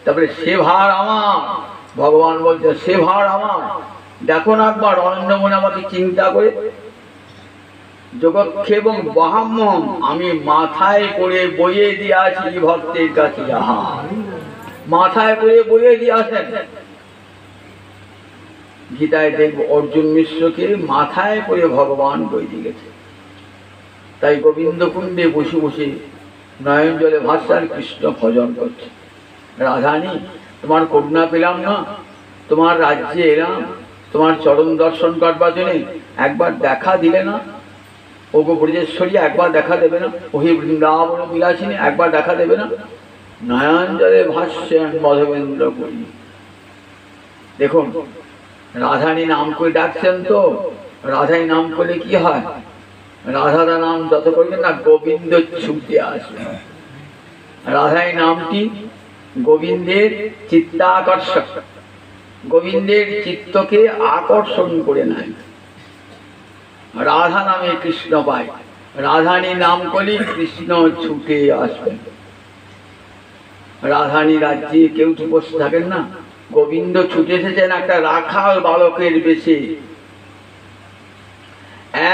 তারপরে সে ভার আমার, ভগবান বলছে সে ভার আমার। দেখো না একবার অনন্য মনে আমাকে চিন্তা করে, যোগক্ষে এবং বাহাম্যম আমি মাথায় করে বইয়ে দিয়ে আছি ভক্তের কাছে, যাহা মাথায় করে বইয়ে দিয়ে আসেন। গীতায় দেখব অর্জুন মিশ্রকে মাথায় করে ভগবান বই দিয়ে গেছে। তাই গোবিন্দ কুণ্ডে বসে বসে নয়ন জলে ভাষার কৃষ্ণ ভজন করছে। রাধানী তোমার করুণা পেলাম না, তোমার রাজ্যে এলাম, তোমার চরণ দর্শন করবার জন্য একবার দেখা দিলে না? ওগো ব্রজেশ্বরী একবার দেখা দেবে না? ওহে বৃন্দাবন বিলাসিনী একবার দেখা দেবে না? নয়ন জলে ভাষ্যেন মধবেন্দ্র পুরী। দেখুন রাধানী নাম করে ডাকছেন তো, রাধাই নাম করলে কি হয়? রাধারা নাম যত করবেন না, গোবিন্দ ছুটে আসবে। রাধাই নামটি গোবিন্দের চিত্তাকর্ষক, গোবিন্দের চিত্তকে আকর্ষণ করে নেয়। রাধা নামে কৃষ্ণ পায়, রাধানী নাম করলে কৃষ্ণ ছুটে আসবেন। রাধানী রাজ্যে কেউ তো বসে থাকেন না, গোবিন্দ ছুটে এসেছেন একটা রাখাল বালকের বেশে,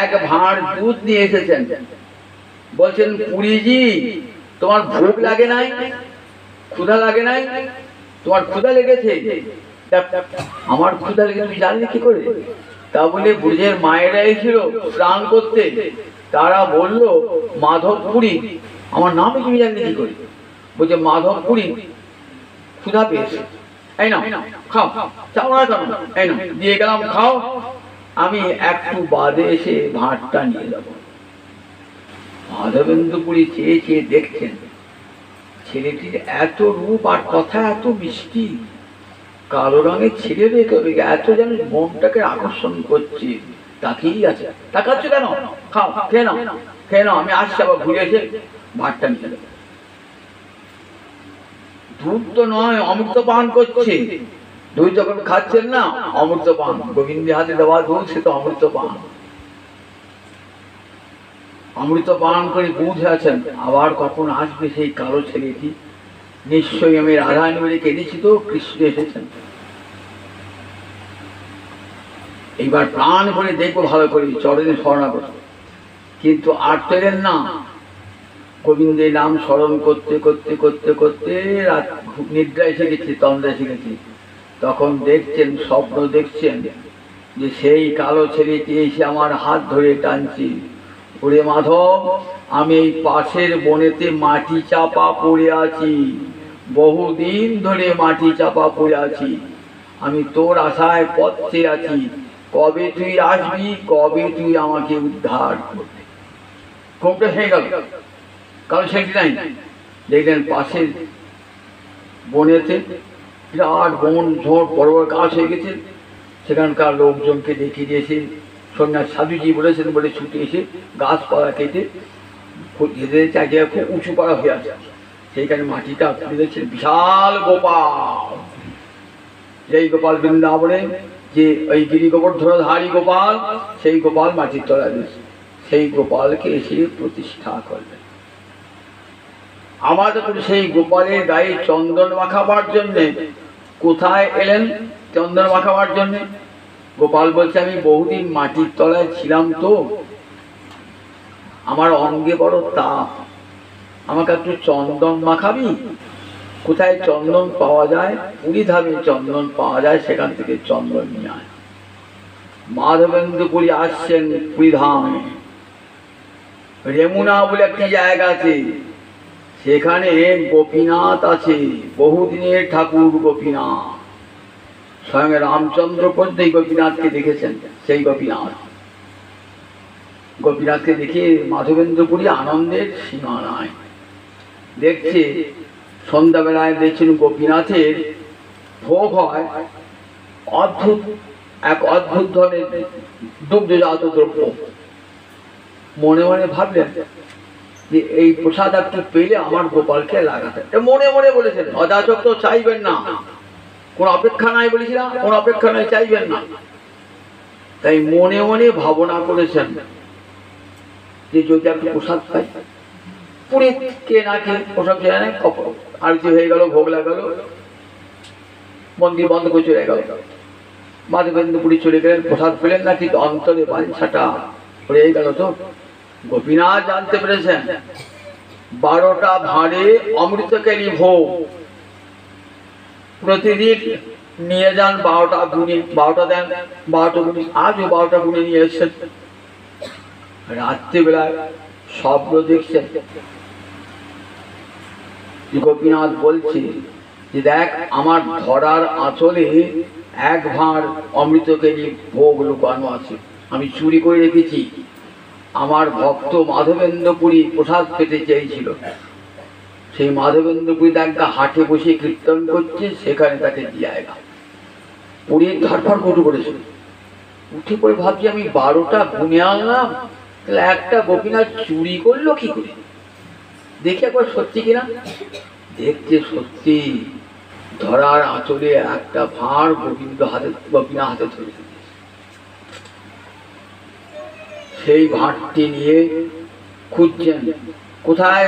এক ভাঁড় দুধ নিয়ে এসেছেন। বলছেন পুরীজি তোমার ভোগ লাগে নাই, ক্ষুধা লাগে নাই? তোমার ক্ষুধা লেগেছে? আমার ক্ষুধা লেগে তুমি জানলে কি করে? তা বলে ব্রজের মায়েরা এসেছিল স্নান করতে, তারা বলল মাধবপুরী, আমার নামে তুমি জানলে কি করে? বলছে মাধবপুরী ক্ষুধা পেয়েছে, এই নাও খাও, চাও না কেন, এই নাও দিয়ে গেলাম খাও, আমি একটু বাদে এসে ভাতটা নিয়ে যাব। মাধবেন্দ্রপুরী চেয়ে চেয়ে দেখছেন ছেলেটির এত রূপ আর কথা এত মিষ্টি, কালো রঙের ছেলে দেখে এত যেন মনটাকে আকর্ষণ করছে, তাকেই আছে। তাকাচ্ছ কেন? খাও, খেয়ে নাও, খেয়ে নাও, আমি আসছি আবার ঘুরে এসে ভাতটা নিয়ে যাবো। দুধ তো নয়, অমৃত পান করছে। দুধ যখন খাচ্ছেন না, অমৃত পান, গোবিন্দের হাতে দেওয়া দুধ, সে তো অমৃত পান। অমৃত পান করে বুঝে আছেন আবার কখন আসবে সেই কালো ছেলেটি। নিশ্চয়ই আমি রাধারানী বলে কেঁদেছি তো, কৃষ্ণ এসেছেন। এইবার প্রাণ ভরে দেখবো ভালো করে, চরণে শরণাগত। কিন্তু আর পেলেন না, গোবিন্দের নাম স্মরণ করতে করতে করতে করতে রাত নিদ্রা এসে গেছে, তন্দ্রা এসে গেছে। তখন দেখছেন, স্বপ্ন দেখছেন যে সেই কালো ছেলেটি এসে আমার হাত ধরে টানছে, ওরে মাধব আমি এই পাশের বনেতে মাটি চাপা পড়ে আছি, বহুদিন ধরে মাটি চাপা পড়ে আছি, আমি তোর আশায় পথ চেয়ে আছি, কবে তুই আসবি, কবে তুই আমাকে উদ্ধার করবি। ঘুমটা হয়ে গেল, কারণ সেটি নাই। দেখলেন পাশের বনেতে বিরাট বন ঝোড়, বড় বড় গাছ হয়ে গেছে। সেখানকার লোকজনকে দেখিয়ে দিয়েছে, সন্ন্যাস সাধুজি বলেছেন বলে ছুটে এসে গাছপালা কেটে জায়গায় খুব উঁচু পাড়া হয়ে আছে, সেইখানে মাটিটা খুঁড়ে দেখছেন বিশাল গোপাল, যেই গোপাল বৃন্দাবনে যে ওই গিরি গোবর্ধনধারী গোপাল, সেই গোপাল মাটির তলায় দিয়েছে, সেই গোপালকে এসে প্রতিষ্ঠা করলেন। আমাদের সেই গোপালের গায়ে চন্দন মাখাবার জন্যে কোথায় এলেন? চন্দন মাখাবার জন্যে গোপাল বলছে, আমি বহুদিন মাটির তলায় ছিলাম তো, আমার অঙ্গে বড় তাপ, আমাকে একটু চন্দন মাখাবি? কোথায় চন্দন পাওয়া যায়? পুরীধামে চন্দন পাওয়া যায়, সেখান থেকে চন্দন নিয়ে আয়। মাধবেন্দ্রপুরী আসছেন পুরীধামে, রেমুনা বলে একটি জায়গা আছে, সেখানে গোপীনাথ আছে, বহুদিনের ঠাকুর গোপীনাথ, স্বয়ং রামচন্দ্র পর্যন্ত এই গোপীনাথকে দেখেছেন। সেই গোপীনাথকে দেখে মাধবেন্দ্রপুরী আনন্দের সীমা নাই। দেখছে সন্ধ্যাবেলায় দেখছেন গোপীনাথের ভোগ হয় এক অদ্ভুত ধরনের দুগ্ধজাত দ্রব্য। মনে মনে ভাবলেন যে এই প্রসাদ একটু পেলে আমার গোপালকে লাগাতে, মনে মনে বলেছেন, অযাচক তো চাইবেন না, কোন অপেক্ষা নাই, বলেছিলাম কোন অপেক্ষা নাই, চাইবেন না। তাই মনে মনে ভাবনা করেছেন যে যদি একটু প্রসাদ পাই, পুরী কে না কে প্রসাদ চেয়ে নেয়, আরতি হয়ে গেল, ভোগ লাগালো, মন্দির বন্ধ করে চলে গেল। মাধবেন্দ্রপুরী চলে গেলেন, প্রসাদ পেলেন না, কিন্তু অন্তরে বাঞ্ছাটা হয়ে গেল। তো গোপীনাথ জানতে পেরেছেন 12টা ভাঁড়ে অমৃতকারী ভোগ প্রতিদিন নিয়ে যান, 12টা গুণে, 12টা দেন, 12টা গুণে, আজও 12টা গুণে নিয়ে এসেছেন। রাত্রিবেলায় স্বপ্ন দেখছেন, গোপীনাথ বলছে যে দেখ, আমার ধরার আঁচলে 1 ভাঁড় অমৃতকারী ভোগ লুকানো আছে, আমি চুরি করে রেখেছি। আমার ভক্ত মাধবেন্দ্রপুরী প্রসাদ পেতে চেয়েছিল, সেই মাধবেন্দ্রপুরী একটা হাটে বসে কীর্তন করছে, সেখানে তাকে দিয়ে পুরীর ধরফর করে করেছে। উঠে পড়ে ভাবছি, আমি 12টা গুনে আনলাম, তাহলে একটা গোপীনাথ চুরি করলো কি করে? দেখি একবার সত্যি কিনা। দেখছে সত্যি, ধরার আঁচলে 1টা ভাঁড় গোপীনাথ হাতে ধরে। সেই ভাঁড়টি নিয়ে খুঁজছেন, কোথায়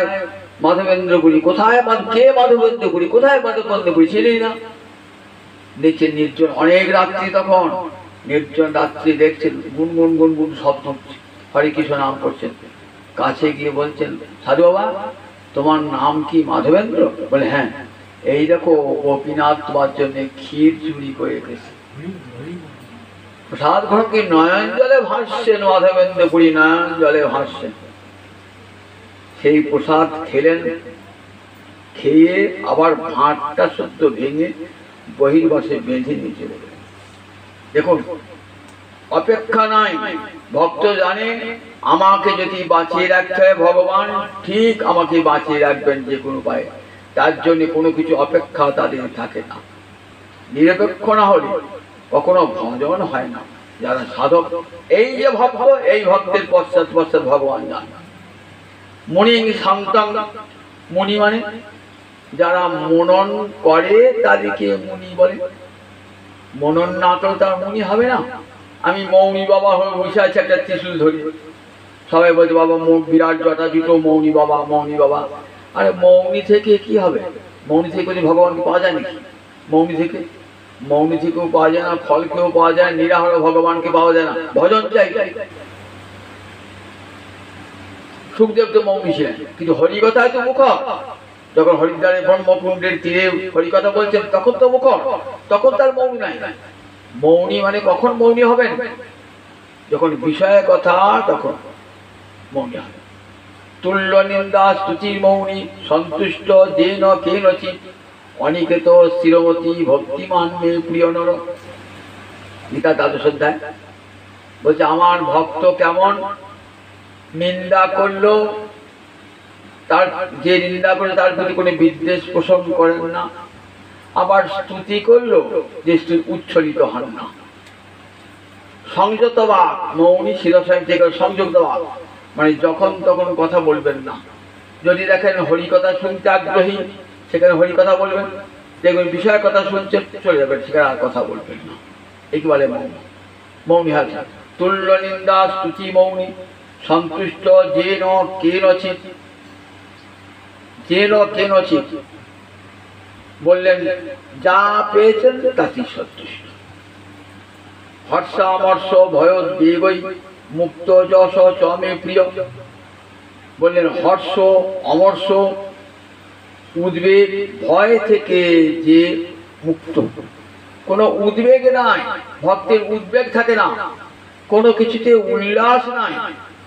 মাধবেন্দ্রপুরী, কোথায় কে মাধবেন্দ্রপুরী, কোথায় মাধবেন্দ্রপুরী, ছিলেন না। দেখছেন নির্জন, অনেক রাত্রি, তখন নির্জন রাত্রি, দেখছেন গুনগুন গুনগুন শব্দ হচ্ছে, হরে কৃষ্ণ নাম করছেন। কাছে গিয়ে বলছেন, সাধু বাবা, তোমার নাম কি মাধবেন্দ্র? বলে হ্যাঁ। এই দেখো, গোপীনাথ তোমার জন্য ক্ষীর চুরি করে রেখেছে। প্রসাদ গ্রহণ কি নয়ন জলে ভাসছেন মাধবেন্দ্রপুরী, নয়ন জলে ভাসছেন। সেই প্রসাদ খেলেন, খেয়ে আবার ভাঁড়টা সদ্য ভেঙে বহির্বাসে বেঁধে নিয়ে চলে গেলেন। দেখুন, অপেক্ষা নাই। ভক্ত জানে আমাকে যদি বাঁচিয়ে রাখতে হয়, ভগবান ঠিক আমাকে বাঁচিয়ে রাখবেন যে কোনো উপায়ে, তার জন্য কোনো কিছু অপেক্ষা তাদের থাকে না। নিরপেক্ষ না হলে কখনো ভজন হয় না। যারা সাধক, এই যে ভক্ত, এই ভক্তের পশ্চাৎ পশ্চাৎ ভগবান যান। মুনি শান্তং, মুনি মানে যারা মনন করে তাদেরকে মুনি বলে। মনন না করে তার মুনি হবে না। আমি মৌনী বাবা হয়ে বসে আছি একটা ত্রিশূল ধরি, সবাই বলছে বাবা বিরাট জটা জুটো, মৌনী বাবা, মৌনী বাবা। আরে মৌনী থেকে কি হবে? মৌনী থেকে বলি ভগবানকে পাওয়া যায় নাকি? মৌনী থেকেও পাওয়া যায় না, ফলকেও পাওয়া যায়, নিরাহার ভগবানকে পাওয়া যায় না। ভজন চাই। সুখদেব তো মৌনী ছিলেন, কিন্তু হরিকথায় তো মুখর। যখন হরিদ্বারের ব্রহ্মকুণ্ডের তীরে হরিকথা বলছেন, তখন তো মুখর, তখন তার মৌনী নাই। মৌনী মানে কখন মৌনী হবেন? যখন বিষয় কথা, তখন মৌনী হবে। তুল্য নিন্দা স্তুতির মৌনী, সন্তুষ্ট যেন কেনচিৎ, অনিকেত স্থিরমতি ভক্তিমান মে প্রিয় নর। গীতা 12 অধ্যায় বলছে, আমার ভক্ত কেমন নিন্দা করলো, তার যে নিন্দা করে তার প্রতি কোনো বিদ্বেষ পোষণ করেন না, আবার স্তুতি করলো যে উচ্ছলিত হন না। সংযত বাক, মৌনী শিরসায় থেকে সংযত বাক মানে যখন তখন কথা বলবেন না। যদি দেখেন হরিকথা শুনতে আগ্রহী, সেখানে হরিকথা বলবেন। দেখবেন বিষয়ের কথা শুনছেন, চলে যাবেন, সেখানে আর কথা বলবেন না, একে বলে মৌন। মৌনী হাল তুল্য নিন্দা স্তুতি মৌনী সন্তুষ্ট যেন কেনচিৎ, যেন কেনচিৎ, বললেন যা পেয়েছেন তাতেই সন্তুষ্ট। হর্ষামর্ষ ভয়োদ্বেগৈ মুক্ত যশ চমে প্রিয়, বললেন হর্ষ অমর্ষ উদ্বেগ ভয় থেকে যে মুক্ত, কোনো উদ্বেগ নাই, ভক্তের উদ্বেগ থাকে না, কোনো কিছুতে উল্লাস নাই,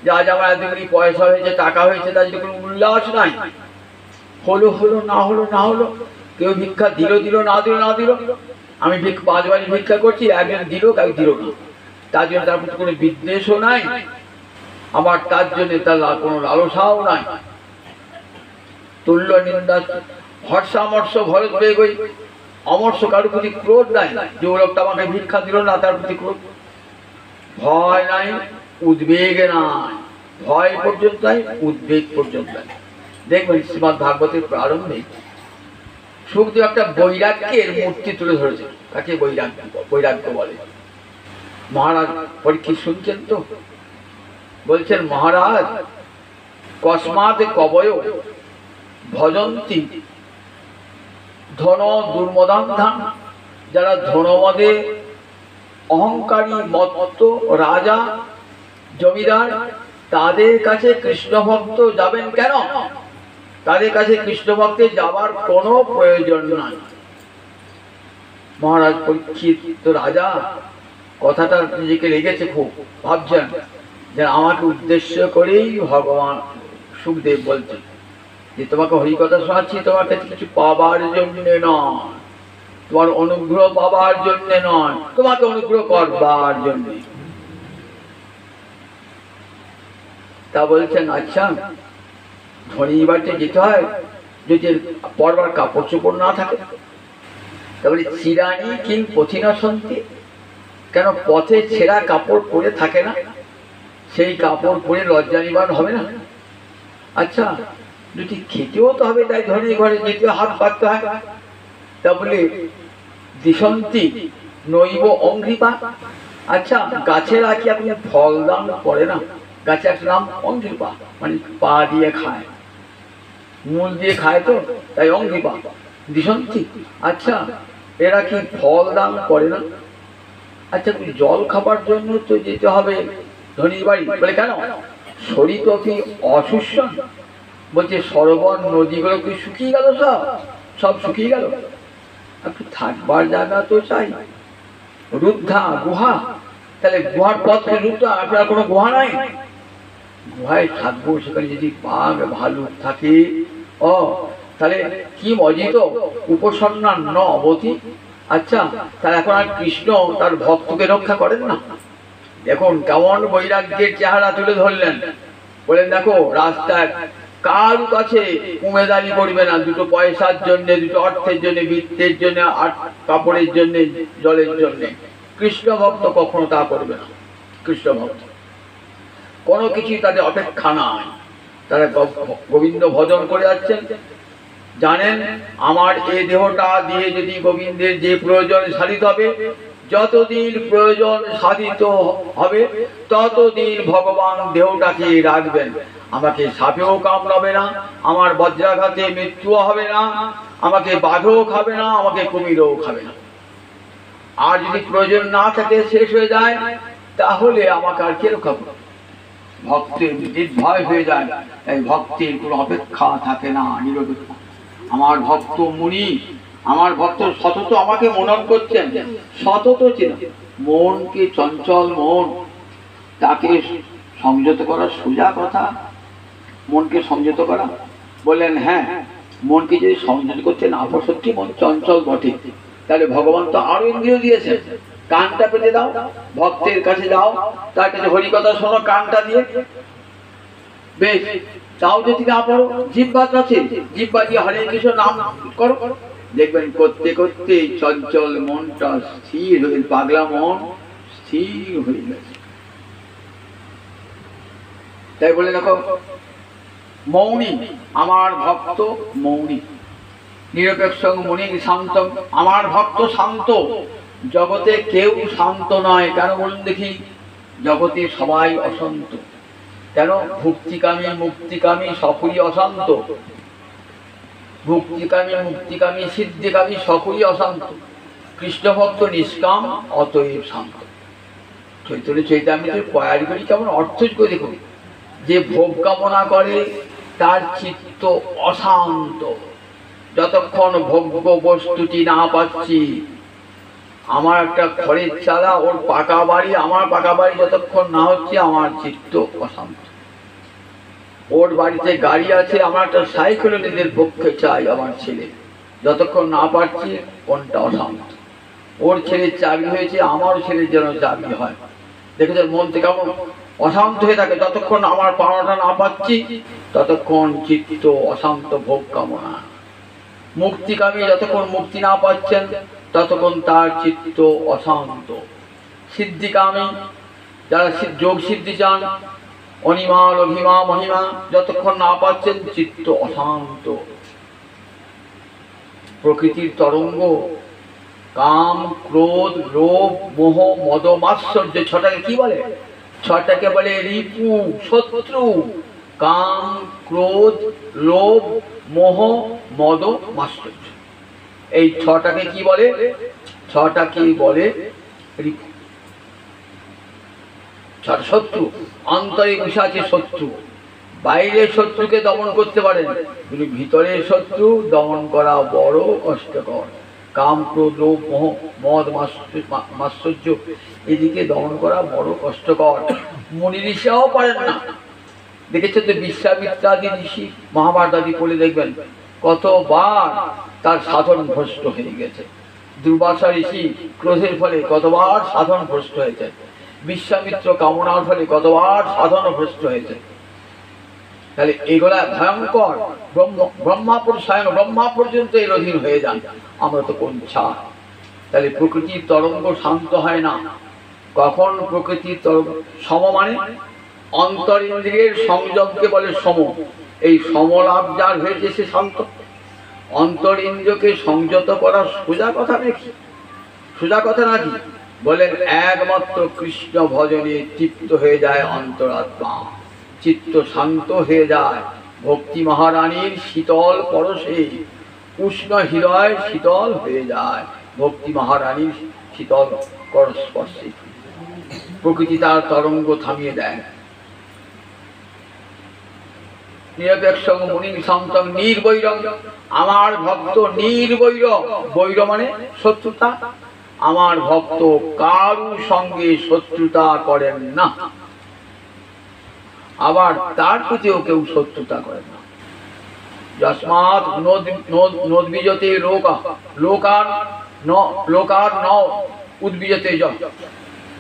যে আজ আমার এতগুলি পয়সা হয়েছে, টাকা হয়েছে, তার যদি কোনো উল্লাস নাই, হলো হলো, না হলো না হলো, কেউ ভিক্ষা দিল দিল, না দিল না দিল, আমি 5 বাড়ি ভিক্ষা করছি, একজন দিল কেউ দিল না, তার জন্য তার প্রতি কোনো বিদ্বেষও নাই, আমার তার জন্য তার কোনো লালসাও নাই। তুল্য নিন্দা হর্ষামর্ষ ভয়োদ্বেগৈ, অমর্ষ কারোর প্রতি ক্রোধ নাই, যে লোকটা আমাকে ভিক্ষা দিল না তার প্রতি ক্রোধ, ভয় নাই, উদ্বেগ নাই, ভয় পর্যন্ত নাই, উদ্বেগ পর্যন্ত নাই। দেখবেন শ্রীমদ্ ভাগবতের প্রারম্ভে সুখদেব একটা বৈরাগ্যের মূর্তি তুলে ধরেছে, তাকে বৈরাগ্য বৈরাগ্য বলে। মহারাজ পরীক্ষিত শুনছেন তো, বলছেন মহারাজ কস্মাৎ কবয় ভজন্তি ধন দুর্মদান্ধান, যারা ধনমদে অহংকারী মত্ত রাজা জমিদার, তাদের কাছে কৃষ্ণ ভক্ত যাবেন কেন? তাদের কাছে কৃষ্ণ ভক্তে যাবার কোনো প্রয়োজন নাই। মহারাজ পরীক্ষিত রাজা কথাটা নিজেকে লেগেছে, খুব ভাবছেন যে আমাকে উদ্দেশ্য করেই ভগবান সুখদেব বলছেন যে তোমাকে হরিকথা শোনাচ্ছি, তোমাকে কিছু পাবার জন্য নয়, তোমার অনুগ্রহ পাবার জন্য নয়, তোমাকে অনুগ্রহ করবার জন্য। তা বলছেন আচ্ছা ধনী বাড়িতে যেতে হয়, যদি পরবার কাপড় চোপড় না থাকে, তাহলে চিরানি কিং পথিনা সন্তি, কেন পথে ছেঁড়া কাপড় পরে থাকে না, সেই কাপড় পরে লজ্জা নিবারণ হবে না? আচ্ছা যদি খেতেও তো হবে, তাই ধনী ঘরে যেতে হাত পাততে হয়, তা বলে দিশন্তি নৈব অঙ্ঘ্রিপা, আচ্ছা গাছের কি আপনি ফল দান করে না, গাছে একটা নাম অঙ্ঘ্রিপা, মানে পা দিয়ে খায়, মূল দিয়ে খায় তো, তাই অঙ্ঘ্রিপা দিশন্তি, আচ্ছা এরা কি ফল দান করে না? আচ্ছা জল খাবার জন্য তো যেতে হবে ধনীর বাড়ি, বলে কেন শরীর তো কি অসুষণ, বলছে সরোবর নদীগুলো কি শুকিয়ে গেল, সব সব শুকিয়ে গেল, একটু থাকবার জায়গা তো চাই, রুদ্ধা গুহা, তাহলে গুহার পথ রুদ্ধা, আপনার কোনো গুহা নাই, গুহায় থাকবো, সেখানে যদি বাঘ ভালুক থাকে, ও তাহলে কি মজিত উপসন্না ন অবধি। আচ্ছা তাহলে এখন আর কৃষ্ণ তার ভক্তকে রক্ষা করেন না? দেখুন কেমন বৈরাগ্যের চেহারা তুলে ধরলেন, বলেন দেখো রাস্তায় কার কাছে উমেদারি করবে না, দুটো পয়সার জন্য, দুটো অর্থের জন্য, বৃত্তের জন্য, আর কাপড়ের জন্য, জলের জন্য, কৃষ্ণ ভক্ত কখনো তা করবে না। কৃষ্ণ ভক্ত কোনো কিছুই তাদের অপেক্ষা নাই, তারা গোবিন্দ ভজন করে যাচ্ছেন, জানেন আমার এই দেহটা দিয়ে যদি গোবিন্দের যে প্রয়োজন সাধিত হবে, যতদিন প্রয়োজন সাধিত হবে ততদিন ভগবান দেহটাকে রাখবেন, আমাকে সাপেও কামড়াবে না, আমার বজ্রাঘাতে মৃত্যুও হবে না, আমাকে বাঘও খাবে না, আমাকে কুমিরও খাবে না। আর যদি প্রয়োজন না থাকে, শেষ হয়ে যায়, তাহলে আমাকে আর কে রক্ষা করবে? ভক্তের নির্ভয় হয়ে যায়, তাই ভক্তের কোনো অপেক্ষা থাকে না, নিরপেক্ষা। আমার ভক্ত মুনি, আমার ভক্ত সতত আমাকে মনন করছেন, সতত চেনা, মনকে চঞ্চল মন, তাকে সংযত করা সোজা কথা, মনকে সংযত করা, বললেন হ্যাঁ মনকে যদি সংযত করতে না পারো, সত্যি মন চঞ্চল বটে, তাহলে ভগবান তো আরো ইন্দ্রিয় দিয়েছে, কানটা পেতে দাও, ভক্তের কাছে যাও, তার কাছে হরিকথা শোনো কানটা দিয়ে, বেশ তাও যদি না পারো জিহ্বা আছে, জিহ্বা দিয়ে হরে কৃষ্ণ নাম করো, দেখবেন করতে করতে চঞ্চল মনটা স্থির হয়ে, পাগলা মন স্থির হয়ে গেছে। তাই বলে দেখো মৌনী, আমার ভক্ত মৌনী, নিরপেক্ষ মুনি শান্ত, আমার ভক্ত শান্ত, জগতে কেউ শান্ত নয়। কেন বলুন দেখি? জগতে সবাই অশান্ত। কেন? ভুক্তিকামী মুক্তিকামী সকলই অশান্ত। ভুক্তিকামী মুক্তিকামী সিদ্ধিকামী সকলই অশান্ত। কৃষ্ণ ভক্ত নিষ্কাম, অতএব শান্ত। চৈতন্য চৈতামৃতের পয়ারি করি কেমন অর্থ করে দেখুন, যে ভোগ কামনা করে তার চিত্ত অশান্ত। যতক্ষণ ভোগ্য বস্তুটি না পাচ্ছি, আমার একটা ঘরের চালা, ওর পাকা বাড়ি, আমার পাকা বাড়ি যতক্ষণ না হচ্ছে আমার চিত্ত অশান্ত। ওর বাড়িতে গাড়ি আছে, আমার একটা সাইকেল নিজের পক্ষে চাই আমার ছেলে, যতক্ষণ না পাচ্ছি কোনটা অশান্ত। ওর ছেলের চাকরি হয়েছে, আমারও ছেলের যেন চাকরি হয়। দেখেছেন মন থেকে কেমন অশান্ত হয়ে থাকে। যতক্ষণ আমার পাওনাটা না পাচ্ছি ততক্ষণ চিত্ত অশান্ত ভোগ কামনা। মুক্তিকামী যতক্ষণ মুক্তি না পাচ্ছেন ততক্ষণ তার চিত্ত অশান্ত। সিদ্ধিকামী যারা যোগ সিদ্ধি চান, অনিমা লঘিমা মহিমা যতক্ষণ না পাচ্ছেন চিত্ত অশান্ত। প্রকৃতির তরঙ্গ কাম ক্রোধ লোভ মোহ মদ মাৎসর্য, ছটাকে কি বলে? ছটাকে বলে রিপু, শত্রু। কাম ক্রোধ লোভ মোহ মদ মাৎসর্য, এই ছটাকে কি বলে? ছটাকে বলে রিপু, ছটা শত্রু। অন্তরে বসে আছে শত্রু। বাইরের শত্রুকে দমন করতে পারেন, কিন্তু ভিতরের শত্রু দমন করা বড় কষ্টকর। কাম ক্রোধ লোভ মোহ মদ মাৎসর্য, এদিকে দমন করা বড় কষ্টকর। মুনি ঋষিরাও পারেন না। দেখেছেন তো বিশ্বামিত্রাদি ঋষি, মহাভারত আদি পড়ে দেখবেন কতবার তার সাধন ভ্রষ্ট হয়ে গেছে। দুর্বাসা ঋষি ক্রোধের ফলে কতবার সাধন ভ্রষ্ট হয়েছে। বিশ্বামিত্র কামনার ফলে কতবার সাধন ভ্রষ্ট হয়েছে। তাহলে এগুলা ভয়ঙ্কর। ব্রহ্মাপুর স্বয়ং ব্রহ্মা পর্যন্ত এর অধীন হয়ে যান, আমরা তো কোন ছাড়। তাহলে প্রকৃতির তরঙ্গ শান্ত হয় না। কখন প্রকৃতির তরঙ্গ সম মানে অন্তর ইন্দ্রিয়ের সংযমকে বলে সম। এই সমলাভ যার হয়েছে সে শান্ত। অন্তর ইন্দ্রিয়কে সংযত করা সোজা কথা নাকি? সোজা কথা নাকি? বলেন একমাত্র কৃষ্ণ ভজনে তৃপ্ত হয়ে যায় অন্তরাত্মা, চিত্ত শান্ত হয়ে যায়। ভক্তি মহারানীর শীতল পরশে উষ্ণ হৃদয় শীতল হয়ে যায়। ভক্তি মহারানীর শীতল করস্পর্শে প্রকৃতি তার তরঙ্গ থামিয়ে দেয়। নিরপেক্ষ মুনি সন্তং নির্বৈরং, আমার ভক্ত নির্বৈর। বৈর মানে শত্রুতা। আমার ভক্ত কারু সঙ্গে শত্রুতা করেন না, আবার তার প্রতিও কেউ শত্রুতা করেন না। যস্মাৎ নোদ্বিজতে লোকার ন উদ্বিজতে যৎ।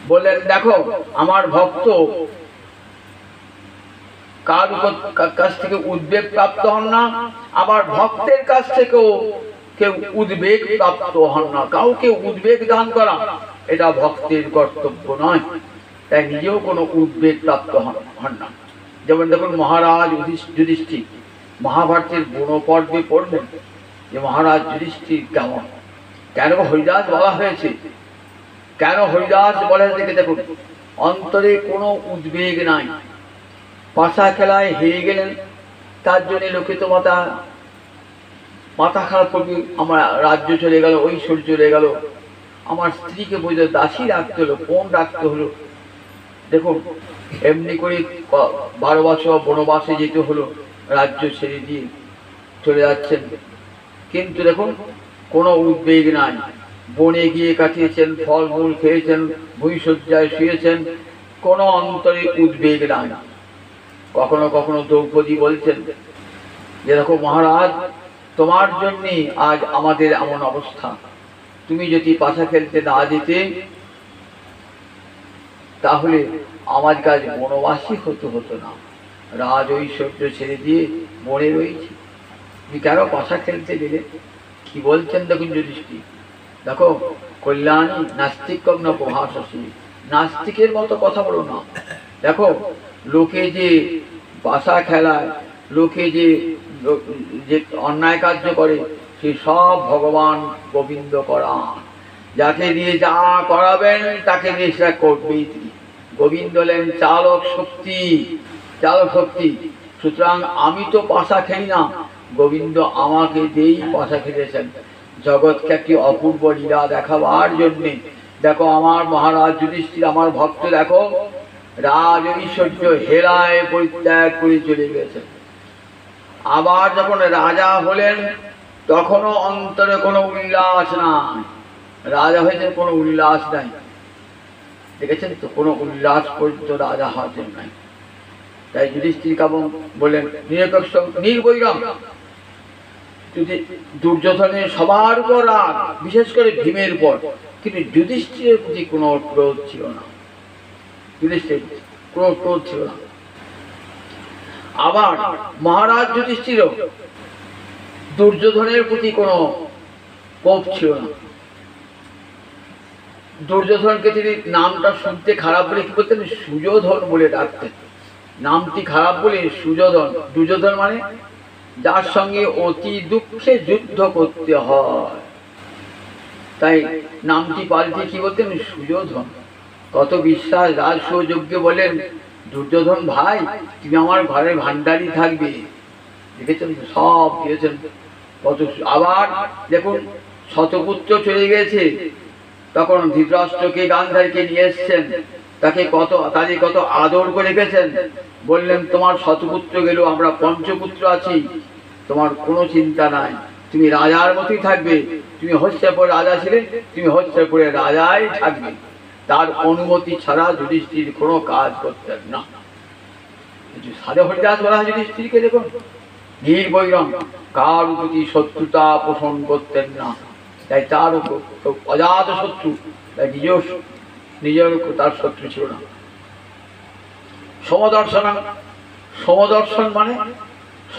বললেন দেখো আমার ভক্ত কার কাছ থেকে উদ্বেগ প্রাপ্ত হন না, আবার ভক্তের কাছ থেকেও কেউ উদ্বেগ প্রাপ্ত হন না। কাউকে উদ্বেগ দান করা এটা ভক্তের কর্তব্য নয়, তাই নিজেও কোনো উদ্বেগ প্রাপ্ত হন না। যেমন দেখুন মহারাজ যুধিষ্ঠির মহাভারতের বুনো পর্বে পড়বেন যে মহারাজ যুধিষ্ঠির কেমন, কেন হরিদাস বলা হয়েছে, কেন হরিদাস বলা হয়েছে। দেখুন অন্তরে কোনো উদ্বেগ নাই। পাশা খেলায় হেরে গেলেন, তার জন্য লোকে তো মাথা খারাপ করবে। আমার রাজ্য চলে গেল, ঐশ্বর্য চলে গেল, আমার স্ত্রীকে বোঝা দাসী রাখতে হলো, কোন রাখতে হলো। দেখুন এমনি করে 12 বছর বনবাসে যেতে হলো, রাজ্য ছেড়ে দিয়ে চলে যাচ্ছেন, কিন্তু দেখুন কোনো উদ্বেগ নাই। বনে গিয়ে কাটিয়েছেন, ফলমূল খেয়েছেন, ভূঁইসজ্জায় শুয়েছেন, কোনো অন্তরে উদ্বেগ নাই। কখনো কখনো দ্রৌপদী বলছেন যে দেখো মহারাজ তোমার জন্যে আজ আমাদের এমন অবস্থা, তুমি যদি পাশা খেলতে না যেতে তাহলে আমার কাজ বনবাসী হতো না। রাজ ঐশ্বর্য ছেড়ে দিয়ে মরে রয়েছে, তুমি কেন পাশা খেলতে গেলে? কি বলছেন দেখুন যুধিষ্ঠির। দেখো কল্যাণী নাস্তিক না প্রভাসী, নাস্তিকের মতো কথা বলো না। দেখো লোকে যে পাশা খেলায়, লোকে যে অন্যায় কার্য করে সে সব ভগবান গোবিন্দ করান। যাকে দিয়ে যা করাবেন তাকে দিয়ে সেটা করবেই তিনি। গোবিন্দ হলেন চালক শক্তি, চালক শক্তি। সুতরাং আমি তো পাশা খেলি না, গোবিন্দ আমাকে দিয়েই পাশা খেলেছেন জগৎকে একটি অপূর্ব লীলা দেখাবার জন্যে। দেখো আমার মহারাজ যুধিষ্ঠির, আমার ভক্ত, দেখো রাজ ঐশ্বর্য হেলায় পরিত্যাগ করে চলে গেছেন। আবার যখন রাজা হলেন তখনও অন্তরে কোনো উল্লাস নাই। রাজা হয়েছেন, কোনো উল্লাস নাই। দেখেছেন তো, কোনো উল্লাস পর্যন্ত রাজা হওয়ার নাই। তাই যুধিষ্ঠির কেমন বললেন, নিরপেক্ষ নির্বৈরম। যদি দুর্যোধনের সবার উপর রাগ, বিশেষ করে ভীমের উপর, কিন্তু যুধিষ্ঠিরের প্রতি কোনো ক্রোধ ছিল না। যুধিষ্ঠির কোনো ক্রোধ ছিল না। আবার মহারাজ যুধিষ্ঠির দুর্যোধনের প্রতি কোনো কোপ ছিল না। দুর্যোধনকে তিনি নামটা শুনতে খারাপ বলে কি বলতেন, সুযোধন বলে ডাকতেন। নামটি খারাপ বলে সুযোধন। দুর্যোধন মানে যার সঙ্গে অতি দুঃখে যুদ্ধ করতে হয়, তাই নামটি পাল্টে কি বলতেন, সুযোধন। কত বিশ্বাস। রাজ সুযোগ্য বলেন, দুর্যোধন ভাই তুমি আমার ঘরের ভান্ডারই থাকবে। দেখেছেন সব দিয়েছেন কত। আবার দেখুন শতপুত্র চলে গেছে, তখন ধৃতরাষ্ট্রকে গান্ধারীকে নিয়ে এসছেন, তাকে কত আদর করে রেখেছেন। বললেন তোমার শতপুত্র গেল, আমরা পঞ্চপুত্র আছি, তোমার কোনো চিন্তা নাই, তুমি রাজার মতোই থাকবে। তুমি হস্তিনাপুর রাজা ছিলে, তুমি হস্তিনাপুরের রাজাই থাকবে। তার অনুমতি ছাড়া যুধিষ্ঠির কোনো কাজ করতেন না। সাধে হরিদাস বলা হয় যুধিষ্ঠিরকে, দেখুন নির্বৈরম, কার প্রতি শত্রুতা পোষণ করতেন না। তাই তার অজাত শত্রু, তাই নিজের তার শত্রু ছিল না। সমদর্শন, সমদর্শন মানে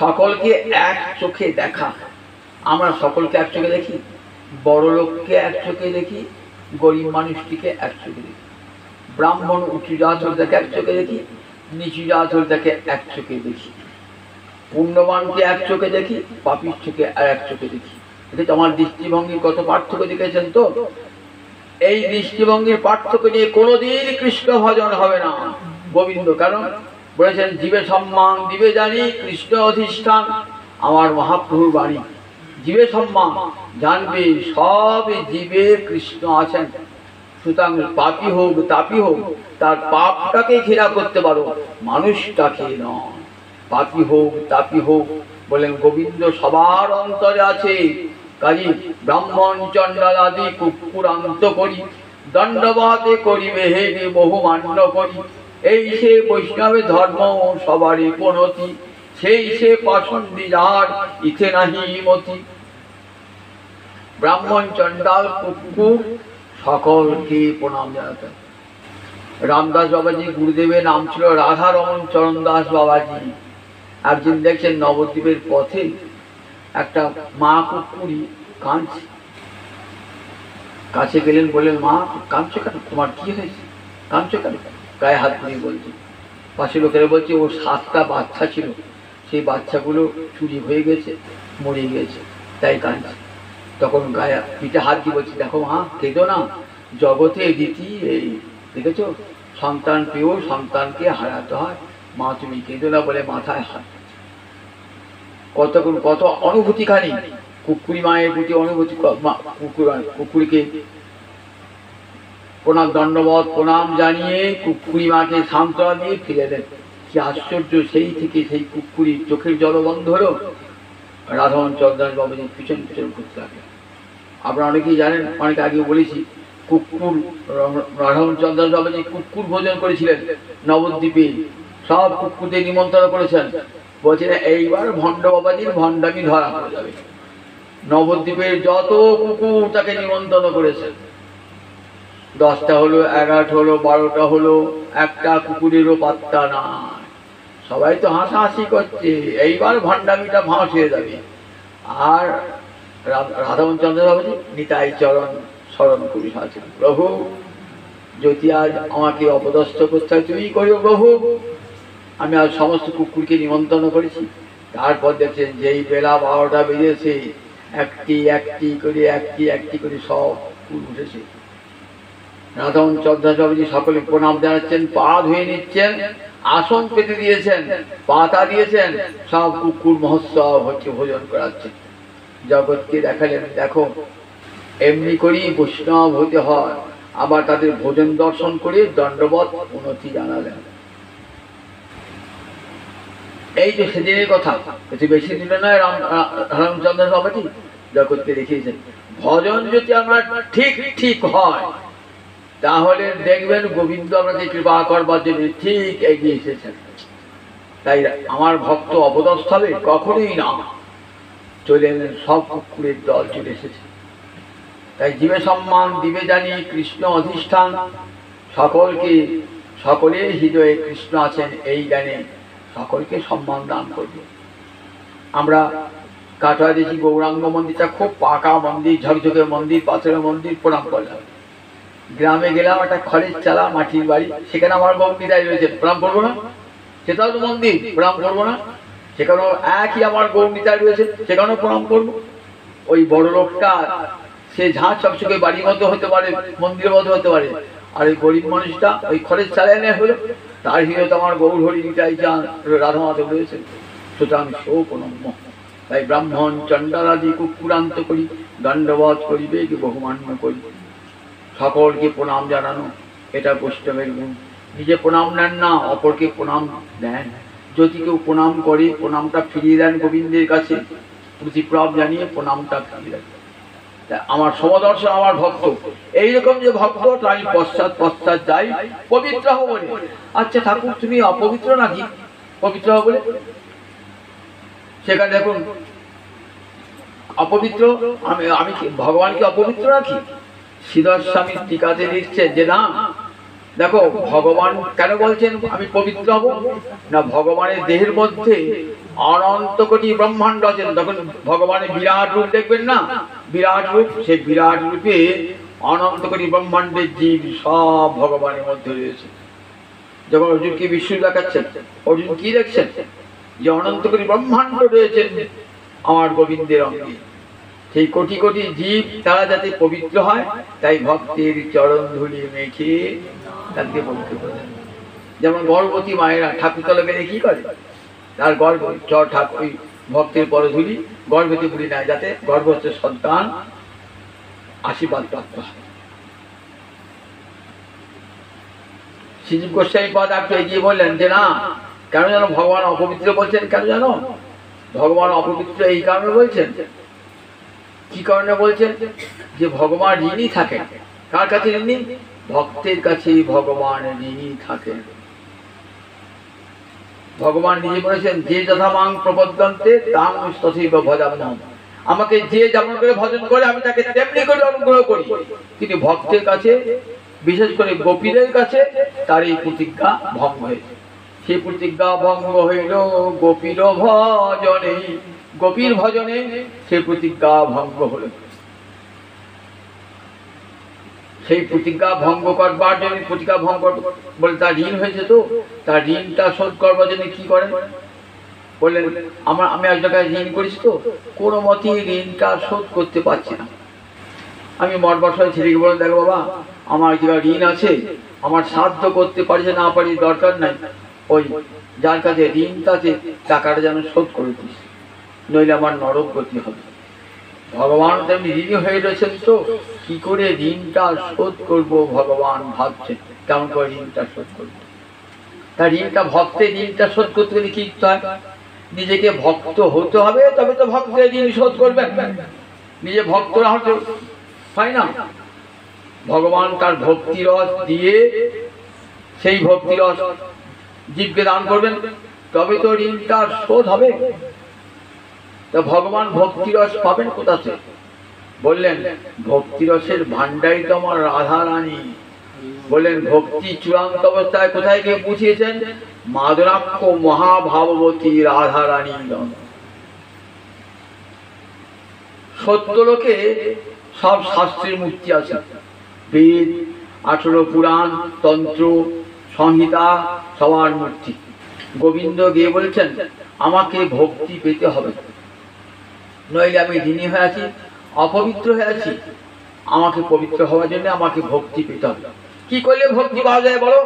সকলকে এক চোখে দেখা। আমরা সকলকে এক চোখে দেখি, বড় লোককে এক চোখে দেখি, গরিব মানুষটিকে এক চোখে দেখি, ব্রাহ্মণ উঁচু জাত হলে তাকে এক চোখে দেখি, নিচু জাত হলে তাকে এক চোখে দেখি, পুণ্যবানকে এক চোখে দেখি, পাপিষ্ঠকে আর এক চোখে দেখি। এটা আমার দৃষ্টিভঙ্গির কত পার্থক্য দেখেছেন তো। এই দৃষ্টিভঙ্গির পার্থক্য নিয়ে কোনোদিন কৃষ্ণ ভজন হবে না গোবিন্দ। কারণ বলেছেন জীবে সম্মান দিবে জানি কৃষ্ণ অধিষ্ঠান, আমার মহাপ্রভুর বাণী। জীবে সম্মান জানবে সব জীবে কৃষ্ণ আছেন। সুতরাং পাপী হোক তাপী হোক, তার পাপটাকে ঘেরা করতে পারো, মানুষটাকে নয়। পাপী হোক তাপী হোক, বলেন গোবিন্দ সবার অন্তরে আছে। কাজী ব্রাহ্মণ চণ্ডাল আদি কুকুরান্ত করি, দণ্ডবাদে করিবে হে বহু মান্য করি। এই সে বৈষ্ণবে ধর্ম সবারই পনতি, সেই সে পাষণ্ডী যার ইথে নাহি মতি। ব্রাহ্মণ চণ্ডাল কুকুর সকলকে প্রণাম জানাতেন। রামদাস বাবাজি গুরুদেবের নাম ছিল রাধা রমন চরণ দাস বাবাজি। একদিন দেখছেন নবদ্বীপের পথে একটা মা কুকুরি কাঁদছে। কাছে গেলেন, বললেন মা কাঁদছো কেন, তোমার কি হয়েছে, কাঁদছো কেন? গায়ে হাত দিয়ে বলছে। পাশে লোকেরা বলছে ওর 7টা বাচ্চা ছিল, সেই বাচ্চাগুলো চুরি হয়ে গেছে, মরে গেছে, তাই কাঁদছে। তখন গায়ে পিঠে হাত দিয়ে বলছে, দেখো মা কেঁদো না, জগতে রীতি এই, দেখেছো সন্তান পেয়েও সন্তানকে হারাতে হয়, মা তুমি কেঁদো না বলে মাথায় হাত। কত অনুভূতিখানি কুকুরি মায়ের প্রতি অনুভূতি। কুকুরকে প্রণাম দণ্ডবত প্রণাম জানিয়ে কুকুরি মাকে সান্ত্বনা দিয়ে ফিরে দেন। কি আশ্চর্য, সেই থেকে সেই কুকুরির চোখের জল বন্ধ হলো। রাধামোহন চন্দ্রদাস বাবুজি পিছন পিছন ঘুরতে থাকে। আপনারা অনেকেই জানেন, অনেক আগে বলেছি, কুকুর রাধামোহন চন্দ্রদাস বাবুজি কুকুর ভোজন করেছিলেন নবদ্বীপে। সব কুকুরদের নিমন্ত্রণ করেছেন। বলছেন এইবার ভণ্ড বাবাজির ভণ্ডামি ধরা হয়ে যাবে। নবদ্বীপের যত কুকুর তাকে নিমন্ত্রণ করেছেন। 10টা হলো, 11টা হলো, 12টা হলো, একটা কুকুরেরও পাত্তা নাই। সবাই তো হাসাহাসি করছে, এইবার ভণ্ডামিটা ফাঁস হয়ে যাবে। আর রাধামোহন চন্দ্র বাবুজি নিতাই চরণ স্মরণ করি আছেন, প্রভু যদি আজ আমাকে অপদস্থ করতে হয় তুমি করিও প্রভু। আমি আজ সমস্ত কুকুরকে নিমন্ত্রণ করেছি। তারপর দেখছেন যেই বেলা 12টা বেজেছে, একটি একটি করে সব ফুল উঠেছে। রাধামন চন্দ্রাচার্যজি সকলে প্রণাম জানাচ্ছেন, পা ধুয়ে নিচ্ছেন, আসন পেতে দিয়েছেন, পাতা দিয়েছেন, সব কুকুর মহোৎসব হচ্ছে, ভোজন করাচ্ছেন। জগৎকে দেখালেন, দেখো এমনি করেই বৈষ্ণব হতে হয়। আবার তাদের ভোজন দর্শন করে দণ্ডবত উন্নতি জানালেন। এই যে সেদিনের কথা, এটি বেশি দিনে নয়, রামচন্দ্র সভাটি জগৎকে দেখিয়েছেন। ভজন যদি আমরা ঠিক ঠিক হয় তাহলে দেখবেন গোবিন্দ আপনাকে কৃপা করবার জন্য ঠিক এগিয়ে এসেছেন। তাই আমার ভক্ত অপদস্থ হবে কখনোই না, চলে এলেন, সব কুকুরের দল চলে এসেছে। তাই জীবে সম্মান দিবে জানি কৃষ্ণ অধিষ্ঠান, সকলকে সকলের হৃদয়ে কৃষ্ণ আছেন এই জ্ঞানে সকলকে সম্মান দান করবে। আমরা কাটোয়া দেখি গৌরাঙ্গ মন্দিরটা খুব পাকা মন্দির, ঝকঝকে মন্দির, পাথরের মন্দির, প্রণাম করলাম। গ্রামে গেলাম, একটা খড়ের চালা মাটির বাড়ি, সেখানে আমার গৌরীদাই রয়েছে, প্রণাম করবো না? সেটাও তো মন্দির, প্রণাম করবো না? সেখানেও একই আমার গৌরীদাই রয়েছে, সেখানেও প্রণাম করবো। ওই বড় লোকটা সে ঝাঁ চকচকে বাড়ির মধ্যে হতে পারে, মন্দিরের মধ্যে হতে পারে, আর এই গরিব মানুষটা ওই খড়ের চালায় নেয় হলো, তার হিরে তো আমার গৌর হরি নিতাই চান, রাধা মাধব রয়েছে। সুতরাং সৌ প্রণম্য। তাই ব্রাহ্মণ চণ্ডালাদি কুকুরান্ত করি, দণ্ডবধ করিবে কি বহুমান্য করি। সকলকে প্রণাম জানানো, এটা বৈষ্ণবের গুণ। নিজে প্রণাম নেন না, অপরকে প্রণাম দেন। যদি কেউ প্রণাম করে, প্রণামটা ফিরিয়ে দেন গোবিন্দের কাছে, প্রতিপ্রাপ জানিয়ে প্রণামটা ফিরিয়ে দেন। আমার সমদর্শন, আমার ভক্ত এইরকম যে ভক্ত, তাই পশ্চাৎ পশ্চাৎ যাই, পবিত্র হব বলে। আচ্ছা ঠাকুর, তুমি অপবিত্র নাকি পবিত্র হব বলে? সেখানে দেখুন অপবিত্র, আমি ভগবান কি অপবিত্র নাকি? শ্রীধর স্বামী টিকাতে লিখছে যে না, দেখো ভগবান কেন বলছেন আমি পবিত্র হব না, ভগবানের দেহের মধ্যে অনন্ত কোটি ব্রহ্মাণ্ড আছেন। তখন ভগবানের বিরাট রূপ দেখবেন না, বিরাট রূপ, সেই বিরাট রূপে অনন্ত কোটি ব্রহ্মাণ্ডের জীব সব ভগবানের মধ্যে রয়েছে। যখন অর্জুনকে বিষ্ণু দেখাচ্ছেন, অর্জুন কি দেখছেন? যে অনন্ত কোটি ব্রহ্মাণ্ড রয়েছেন আমার গোবিন্দের অঙ্গে। সেই কোটি কোটি জীব তারা যাতে পবিত্র হয়, তাই ভক্তের চরণ ধুলি মেখে তাদেরকে পবিত্র করে। যেমন গর্ভবতী মায়েরা ঠাকুরতলা বেড়ে কি করে, তার গর্ভ ঠাকুর ওই ভক্তের পরধুলি গর্ভবতী বুড়ি নেয়, যাতে গর্ভস্থ সন্তান আশীর্বাদ প্রাপ্ত হয়। শ্রীজীব গোস্বামী পদ একটু এগিয়ে বললেন যে না, কেন জানো ভগবান অপবিত্র বলছেন? কেন জানো ভগবান অপবিত্র এই কারণে বলছেন? কি কারণে বলছেন? যে ভগবান ঋণী থাকেন। কার কাছে ঋণী? ভক্তের কাছে ভগবান ঋণী থাকেন। ভগবান নিজে বলেছেন যে যথা মাং প্রপদ্যন্তে তাং তথৈব ভজাম্যহম। আমাকে যে যেমন করে ভজন করে আমি তাকে তেমনি করে অনুগ্রহ করি। কিন্তু ভক্তের কাছে, বিশেষ করে গোপীদের কাছে তার এই প্রতিজ্ঞা ভঙ্গ হয়েছে। সেই প্রতিজ্ঞা ভঙ্গ হইল গোপীর ভজনে, গোপীর ভজনে সেই প্রতিজ্ঞা ভঙ্গ হল। সেই প্রতিজ্ঞা ভঙ্গ করবার জন্য, প্রতিজ্ঞা ভঙ্গ বলে তার ঋণ হয়েছে, তো তার ঋণটা শোধ করবার জন্য কি করেন? বললেন আমি এক জায়গায় ঋণ করেছি, তো কোনো মতেই ঋণটা শোধ করতে পারছি না। আমি মঠবসায় ছেলেকে বলেন, দেখো বাবা, আমার জায়গায় ঋণ আছে, আমার সাধ্য করতে পারছে না পারি, দরকার নাই, ওই যার কাছে ঋণটা আছে টাকাটা যেন শোধ করে দিস, নইলে আমার নরক গতি হবে। ভগবান তেমনি ঋণী হয়ে রয়েছেন, তো কি করে ঋণটা শোধ করব ভগবান ভাবছেন কেমন করে ঋণটা শোধ করবো। তার ঋণটা, ভক্তের ঋণটা শোধ করতে গেলে কি হয়? নিজেকে ভক্ত হতে হবে, তবে তো ভক্তের ঋণ শোধ করবেন। নিজে ভক্ত না হতে হয় না। ভগবান তার ভক্তিরস দিয়ে সেই ভক্তিরস জীবকে দান করবেন, তবে তো ঋণটা শোধ হবে। তো ভগবান ভক্তিরস পাবেন কোথা থেকে? বললেন ভক্তিরসের ভান্ডারই তো আমার রাধা রানী। বললেন ভক্তি চূড়ান্ত অবস্থায় কোথায় গিয়ে বুঝিয়েছেন? মাদরাক্ষ মহাভাবতী রাধা রানী। সত্য লোকে সব শাস্ত্রের মূর্তি আছে, বেদ, 18 পুরাণ, তন্ত্র, সংহিতা, সবার মূর্তি। গোবিন্দ গিয়ে বলছেন আমাকে ভক্তি পেতে হবে। নইলে আমি ঋণী হয়ে আছি, অপবিত্র হয়ে আছি। আমাকে পবিত্র হওয়ার জন্য আমাকে ভক্তি পেতে হবে। কি করলে ভক্তি পাওয়া যায় বলো?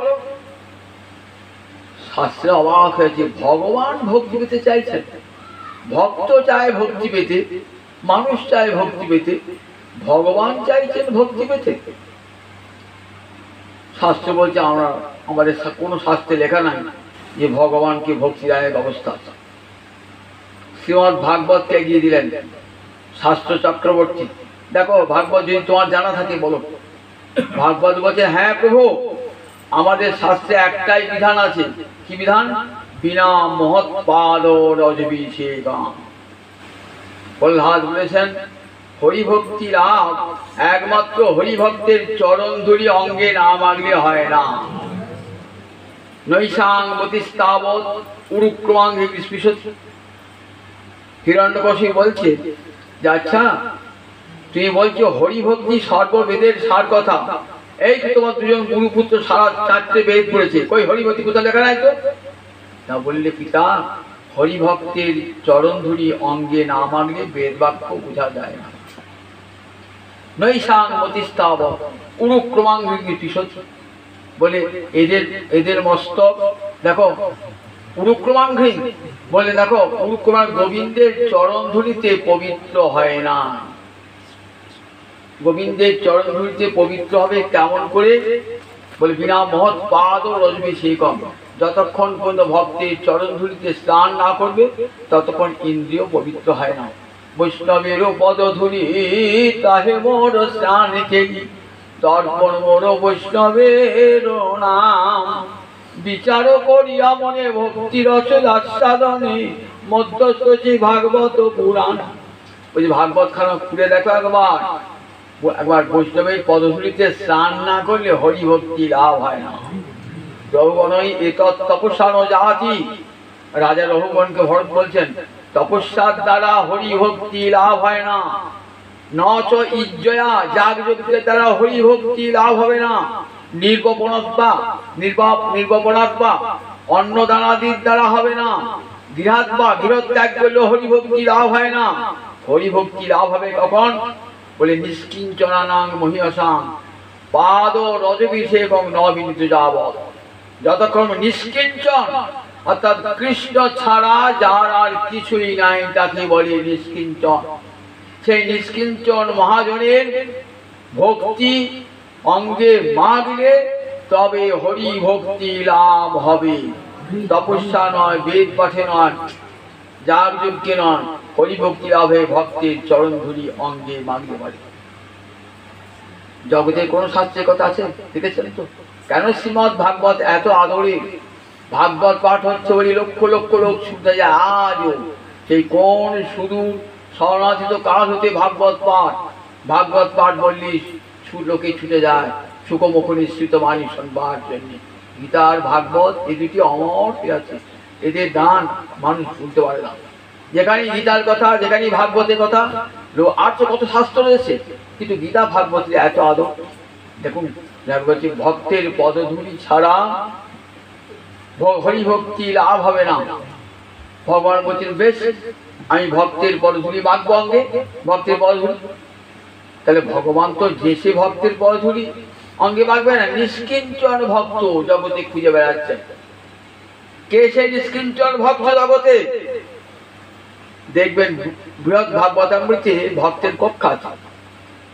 শাস্ত্রে অবাক হয়েছে, ভগবান ভক্তি পেতে চাইছেন। ভক্ত চায় ভক্তি পেতে, মানুষ চায় ভক্তি পেতে, ভগবান চাইছেন ভক্তি পেতে। শাস্ত্র বলছে, আমাদের কোনো শাস্ত্রে লেখা নাই যে ভগবানকে ভক্তি দানের ব্যবস্থা আছে। শ্রীমদ ভাগবতকে এগিয়ে দিলেন শাস্ত্র চক্রবর্তী। দেখো ভাগবত যদি তোমার জানা থাকে বলো। ভাগবত বলছে, হ্যাঁ প্রভু, আমাদের শাস্ত্রে একটাই বিধান আছে। কি বিধান? বিনা মহৎপাদ রজভিষেকম। প্রহ্লাদ বলেছেন, হরিভক্তি লাভ একমাত্র হরিভক্তের চরণ ধুলি অঙ্গে না মাগলে হয় না। নৈশাং গতিস্তাবৎ উরুক্রমাঙ্গে স্পৃশতি। হিরণ্যকশিপু বলছে যে আচ্ছা, তুমি বলছো হরিভক্তি সর্ববেদের সার কথা। এই তো তোমার দুজন গুরুপুত্র সারা 4টে বেদ পড়েছে, কই হরিভক্তি কোথাও লেখা নাই তো? না বললে, পিতা, হরিভক্তের চরণ ধুলি অঙ্গে না মাগলে বেদ বাক্য বোঝা যায় না। নৈশাং গতিস্তাবৎ উরুক্রমাঙ্গে স্পৃশতি বলে এদের মস্তক দেখো উরুক্রমাঙ্ঘ্রি বলে, দেখো উরুক্রমাং গোবিন্দের চরণ ধুলিতে পবিত্র হয় না। গোবিন্দের চরণ ধুলিতে পবিত্র হবে কেমন করে? বলে বিনা মহৎ পাদ রজভিষেকম। যতক্ষণ পর্যন্ত ভক্তের চরণ ধুলিতে স্নান না করবে ততক্ষণ ইন্দ্রিয় পবিত্র হয় না। বৈষ্ণবেরও পদধূলি তাহে মোর স্নান খেলি, দর্পণ মোর বৈষ্ণবের নাম। বিচার করিয়া মনে ভক্তি রস আস্বাদনে মধ্যস্থ যে ভাগবত পুরাণ। ওই যে ভাগবত খানা খুলে দেখো একবার বৈষ্ণবের পদধূলিতে স্নান না করলে হরিভক্তি লাভ হয় না। রঘুগণই এতৎ তপস্যান জাতি। রাজা রঘুগণকে ভরত বলছেন, তপস্যার দ্বারা হরিভক্তি লাভ হয় না। নচ ইজ্জয়া, যাগযজ্ঞের দ্বারা হরিভক্তি লাভ হবে না। নির্বাপনাত্মা অন্নদানাদির দ্বারা হবে না। গৃহত্যাগ করলে হরিভক্তি লাভ হয় না। হরিভক্তি লাভ হবে কখন? বলে নিষ্কিঞ্চনানাং মহিয়সাং পাদ রজভিষেকং নবিনীত যাবৎ। যতক্ষণ নিষ্কিঞ্চন অর্থাৎ কৃষ্ণ ছাড়া যার আর কিছুই নাই তাকে বলে নিষ্কিঞ্চন। সেই নিষ্কিঞ্চন মহাজনের ভক্তি অঙ্গে মাগলে তবে হরি ভক্তি লাভ হবে। তপস্যা নয়, বেদ পাঠে নয়, যাগযজ্ঞে নয়, হরি ভক্তি লাভে ভক্তের চরণ ধুলি অঙ্গে মাগলে পারে। জগতে কোন শাস্ত্রের কথা আছে দেখেছেন তো? কেন শ্রীমদ ভাগবত এত আদরে? ভাগবত পাঠ হচ্ছে বলে লক্ষ লক্ষ লোক ছুটে যায় আজও। সেই কোন সুদূর শরণার্থিত কাল হতে ভাগবত পাঠ বললি লোকে ছুটে যায় সুখমুখ নিশ্চিত বাণী শুনবার জন্য। গীতার ভাগবত এই দুটি অমর আছে, এদের দান মানুষ ভুলতে পারে না। যেখানে গীতার কথা, যেখানে ভাগবতের কথা, আর তো কত শাস্ত্র রয়েছে, কিন্তু গীতা ভাগবতের এত আদর। দেখুন বলছি, ভক্তের পদধূলি ছাড়া হরিভক্তি লাভ হবে না। ভগবান বলছেন, বেশ আমি ভক্তের পদধূলি মাগবো অঙ্গে, ভক্তের পদধূলি। তাহলে ভগবান তো যে সে ভক্তের পদধূলি অঙ্গে মাগবে না। নিষ্কিঞ্চন ভক্ত জগতে খুঁজে বেড়াচ্ছে। কে সেই নিষ্কিঞ্চন ভক্ত জগতে? দেখবেন বৃহৎ ভাগবতামৃতে ভক্তের কক্ষ আছে।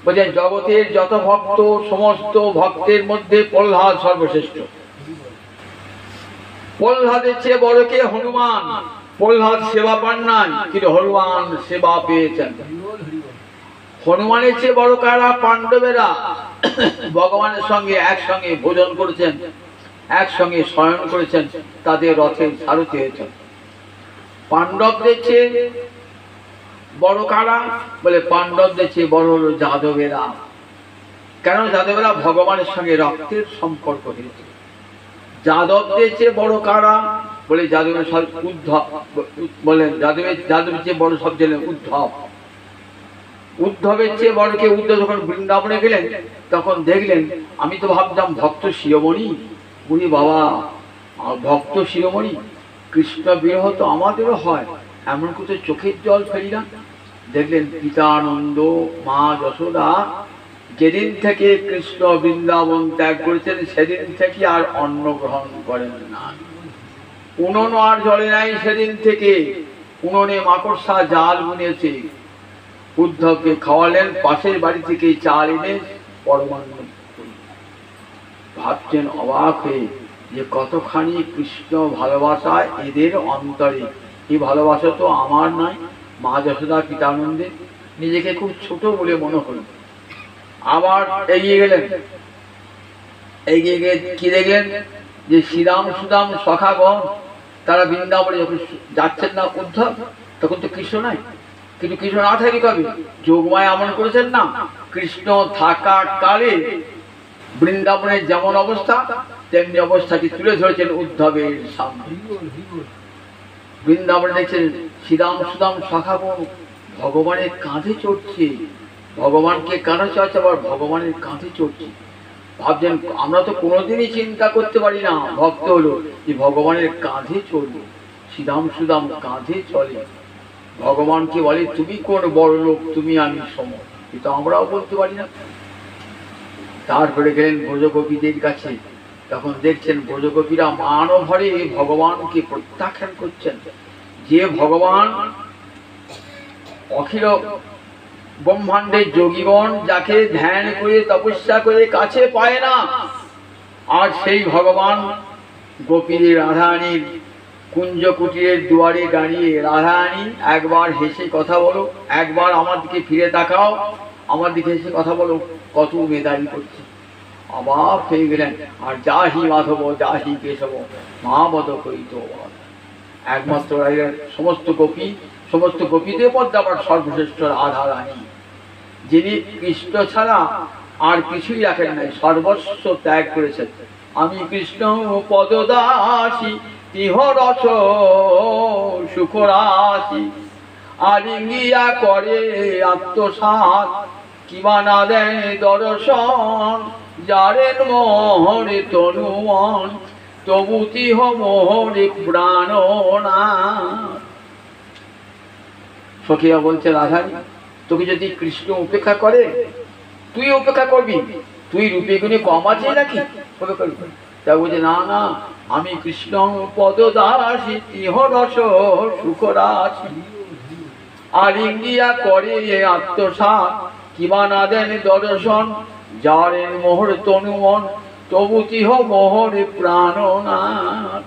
বলছেন জগতের যত ভক্ত, সমস্ত ভক্তের মধ্যে প্রহ্লাদ সর্বশ্রেষ্ঠ। প্রহ্লাদের চেয়ে বড় কে? হনুমান। প্রহ্লাদ সেবা পান নাই, কিন্তু হনুমান সেবা পেয়েছেন। হনুমানের চেয়ে বড় কারা? পাণ্ডবেরা। ভগবানের সঙ্গে একসঙ্গে ভোজন করেছেন, একসঙ্গে শয়ন করেছেন, তাদের রথের সারথি হয়েছেন। পাণ্ডবদের চেয়ে বড় কারা? বলে পাণ্ডবদের চেয়ে বড় হলো যাদবেরা। কেন? যাদবেরা ভগবানের সঙ্গে রক্তের সম্পর্ক হয়েছে। যাদবদের চেয়ে বড় কারা? বলে যাদবের সব উদ্ধব, বলেন যাদবের চেয়ে বড় সব জেলে উদ্ধব। উদ্ধবের চেয়ে বড় কে? উদ্ধব যখন বৃন্দাবনে গেলেন তখন দেখলেন, আমি তো ভাবতাম ভক্ত শিরোমণি, উনি বাবা ভক্ত শিরোমণি, কৃষ্ণ বিরহ তো আমাদেরও হয়, এমন কোথাও চোখের জল ফেলি না। দেখলেন পিতানন্দ মা যশোদা যেদিন থেকে কৃষ্ণ বৃন্দাবন ত্যাগ করেছেন সেদিন থেকে আর অন্ন গ্রহণ করেন না। উনুন আর জ্বলে নাই সেদিন থেকে। উনুনে মাকড়সা জাল বুনেছে। উদ্ধবকে খাওয়ালেন, পাশের বাড়ি থেকে চাল এনে পরমান্ন। ভাবছেন অবাক হয়ে যে কতখানি কৃষ্ণ ভালোবাসা এদের অন্তরে। এই ভালোবাসা তো আমার নয়, মা যশোদা পিতানন্দের। নিজেকে খুব ছোট বলে মনে হল। আবার এগিয়ে গেলেন। এগিয়ে গিয়ে কি দেখলেন যে শ্রীরাম সুদাম সখাগণ তারা বৃন্দাবনে যখন যাচ্ছেন না উদ্ধব, তখন তো কৃষ্ণ নাই। কিন্তু কৃষ্ণ না থাকে কবে? যোগমায় এমন করেছেন না, কৃষ্ণ থাকা কালে বৃন্দাবনের যেমন অবস্থা তেমনি অবস্থাকে তুলে ধরেছেন উদ্ধবের সামনে। বৃন্দাবনে দেখছেন শ্রীরাম সুদাম সখাগণ ভগবানের কাঁধে চড়ছে। ভগবানকে কাঁধে চড়ছে, আবার ভগবানের কাঁধে চড়ছে। ভাবছেন আমরা তো কোনোদিনই চিন্তা করতে পারি না ভক্ত হলো যে ভগবানের কাঁধে চলবে। শ্রীরাম সুদাম কাঁধে চলে। ভগবানকে বলে তুমি কোন বড় লোক, তুমি আমি সম। কিন্তু আমরাও বলতে পারি না। তারপরে গেলেন ব্রজগোপীদের কাছে। তখন দেখছেন ব্রজগোপীরা মানভরে ভগবানকে প্রত্যাখ্যান করছেন। যে ভগবান অখিল ব্রহ্মাণ্ডের যোগীগণ যাকে ধ্যান করে তপস্যা করে কাছে পায় না, আর সেই ভগবান গোপীদের রাধারানীর কুঞ্জ কুটিরের দুয়ারে দাঁড়িয়ে, রাধারানী একবার হেসে কথা বলো, একবার আমার দিকে ফিরে তাকাও, আমার দিকে হেসে কথা বলো, কত মেদারি করছে। অবাক হয়ে গেলেন। আর যাহি মাধব যাহি কেশব মহামদ করিত। একমাত্র সমস্ত গোপী, সমস্ত গোপীদের মধ্যে আবার সর্বশ্রেষ্ঠ রাধারানী, যিনি কৃষ্ণ ছাড়া আর কিছুই রাখেন নাই, সর্বস্ব ত্যাগ করেছেন। আমি কৃষ্ণ পদদাসী তিহ রস সুখরাশি, আলিঙ্গিয়া করে আত্মসাৎ কিবা না দেন দর্শন, যারেন মোহরে তনুমন তবু তিহ মোহরে প্রাণনাথ। সখীরা বলছে রাধারানী তোকে যদি কৃষ্ণ উপেক্ষা করে তুই উপেক্ষা করবি, তুই রূপে গুণে কম আছে নাকি? তা বলছে না না, আমি কৃষ্ণ পদদাসী তিহ রস সুখরাশি, আলিঙ্গিয়া করে আত্মসাৎ কিবা না দেন দর্শন, যারেন মোহর তনুমন তবু তিহ মোহরে প্রাণনাথ।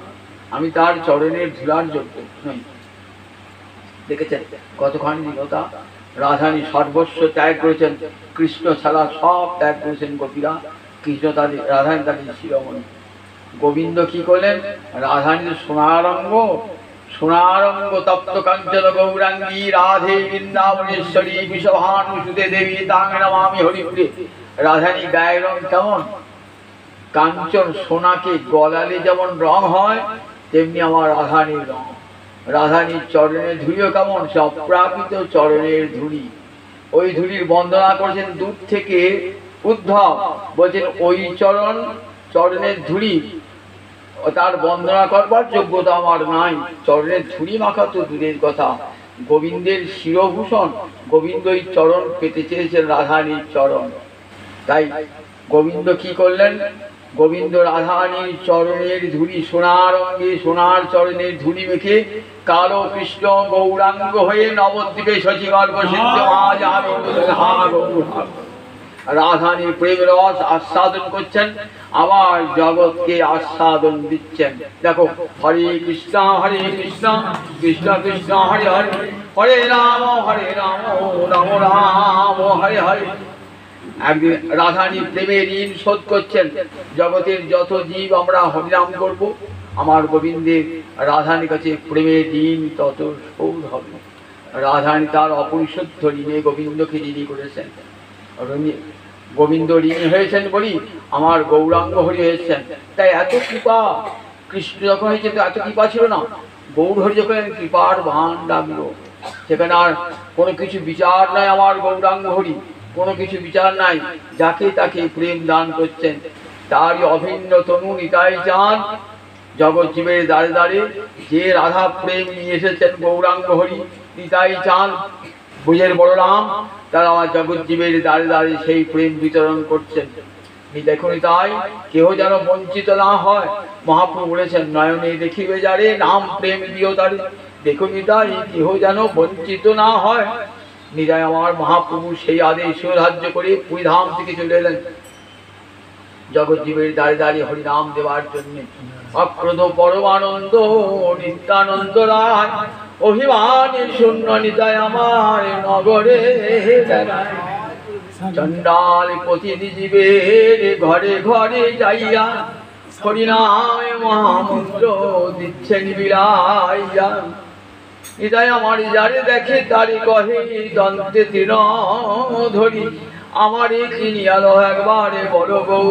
আমি তার চরণের ধুলার যোগ্য নই। দেখেছেন কতখানি দীনতা। রাধারানী সর্বস্ব ত্যাগ করেছেন, কৃষ্ণ ছাড়া সব ত্যাগ করেছেন গোপীরা। কৃষ্ণ তাদের, রাধারানী তাদের শিরোমণি। গোবিন্দ কি করলেন? রাধারানীর সোনারঙ্গ, সোনারঙ্গ তপ্ত কাঞ্চন গৌরাঙ্গী রাধে বৃন্দাবনেশ্বরী বিষভানুসুতে দেবী তাং নমামি হরিপুরে। রাধারানী গায়ের রং কেমন? কাঞ্চন, সোনাকে গলালে যেমন রং হয় তেমনি আমার রাধারানীর রং। রাধারানীর চরণের ধুলিও কেমন? সে অপ্রাকৃত চরণের ধুলি। ওই ধুলির বন্দনা করেছেন দূর থেকে উদ্ধব। বলছেন ওই চরণের ধুলি, তার বন্দনা করবার যোগ্যতা আমার নাই। চরণের ধুলি মাখা তো দূরের কথা, গোবিন্দের শিরভূষণ। গোবিন্দ এই চরণ পেতে চেয়েছেন রাধারানীর চরণ। তাই গোবিন্দ কি করলেন? গোবিন্দ রাধারানীর চরণের ধুলি, সোনার অঙ্গে সোনার চরণের ধুলি মেখে কালো কৃষ্ণ গৌরাঙ্গ হয়ে নবদ্বীপে শশীগল্প সিদ্ধ রাধারানীর প্রেম রস আস্বাদন করছেন, আবার জগৎকে আস্বাদন দিচ্ছেন। দেখো হরে কৃষ্ণ কৃষ্ণ কৃষ্ণ হরে হরে, হরে রাম রাম রাম হরে হরে। একদিন রাধারানী প্রেমের ঋণ শোধ করছেন। জগতের যত জীব আমরা হরিনাম করব, আমার গোবিন্দের রাধারানীর কাছে প্রেমের ঋণ তত শোধ হবে। রাধারানী তার অপরিশুদ্ধ ঋণে গোবিন্দকে ঋণী করেছেন। গোবিন্দ ঋণী হয়েছেন বলি আমার গৌরাঙ্গ হরি হয়েছেন। তাই এত কৃপা, কৃষ্ণ যখন হয়েছে তো এত কৃপা ছিল না। গৌর হরি যখন কৃপার ভাণ্ডার, সেখানে আর কোনো কিছু বিচার নাই। আমার গৌরাঙ্গ হরি কোনো কিছু বিচার নাই, যাকে তাকে প্রেম দান করছেন। তারই অভিন্ন তনু নিতাই চাঁদ। জগৎ জীবের দ্বারে দ্বারে যে রাধা প্রেম নিয়ে এসেছেন গৌরাঙ্গ হরি নিতাই চাঁদ। বুঝের বলরাম তারা আমার জগৎজীবের দ্বারে দ্বারে সেই প্রেম বিতরণ করছেন। দেখুন তাই কেহ যেন বঞ্চিত না হয়। মহাপ্রভু বলেছেন নয়নে দেখিবে যারে নাম প্রেম দিও তারে। দেখুন তাই কেহ যেন বঞ্চিত না হয়। নিজায় আমার মহাপ্রভু সেই আদেশ রাজ্য করে পুরীধাম থেকে চলে এলেন জগৎজীবের দ্বারে দ্বারে হরিনাম দেওয়ার জন্য। অক্রোধ পরমানন্দ নিত্যানন্দ রায় অভিমানী শূন্য নিতায় আমার নগরে বেড়ায়। চণ্ডাল প্রতিটি জীবের ঘরে ঘরে যাইয়া হরিনামে মহামন্ত্র দিচ্ছেন বিলাইয়া। নিতাই আমার যারে দেখে তারি কহে দন্তে তৃণ ধরি আমারে চিনিয়ালো একবারে বড় গৌ।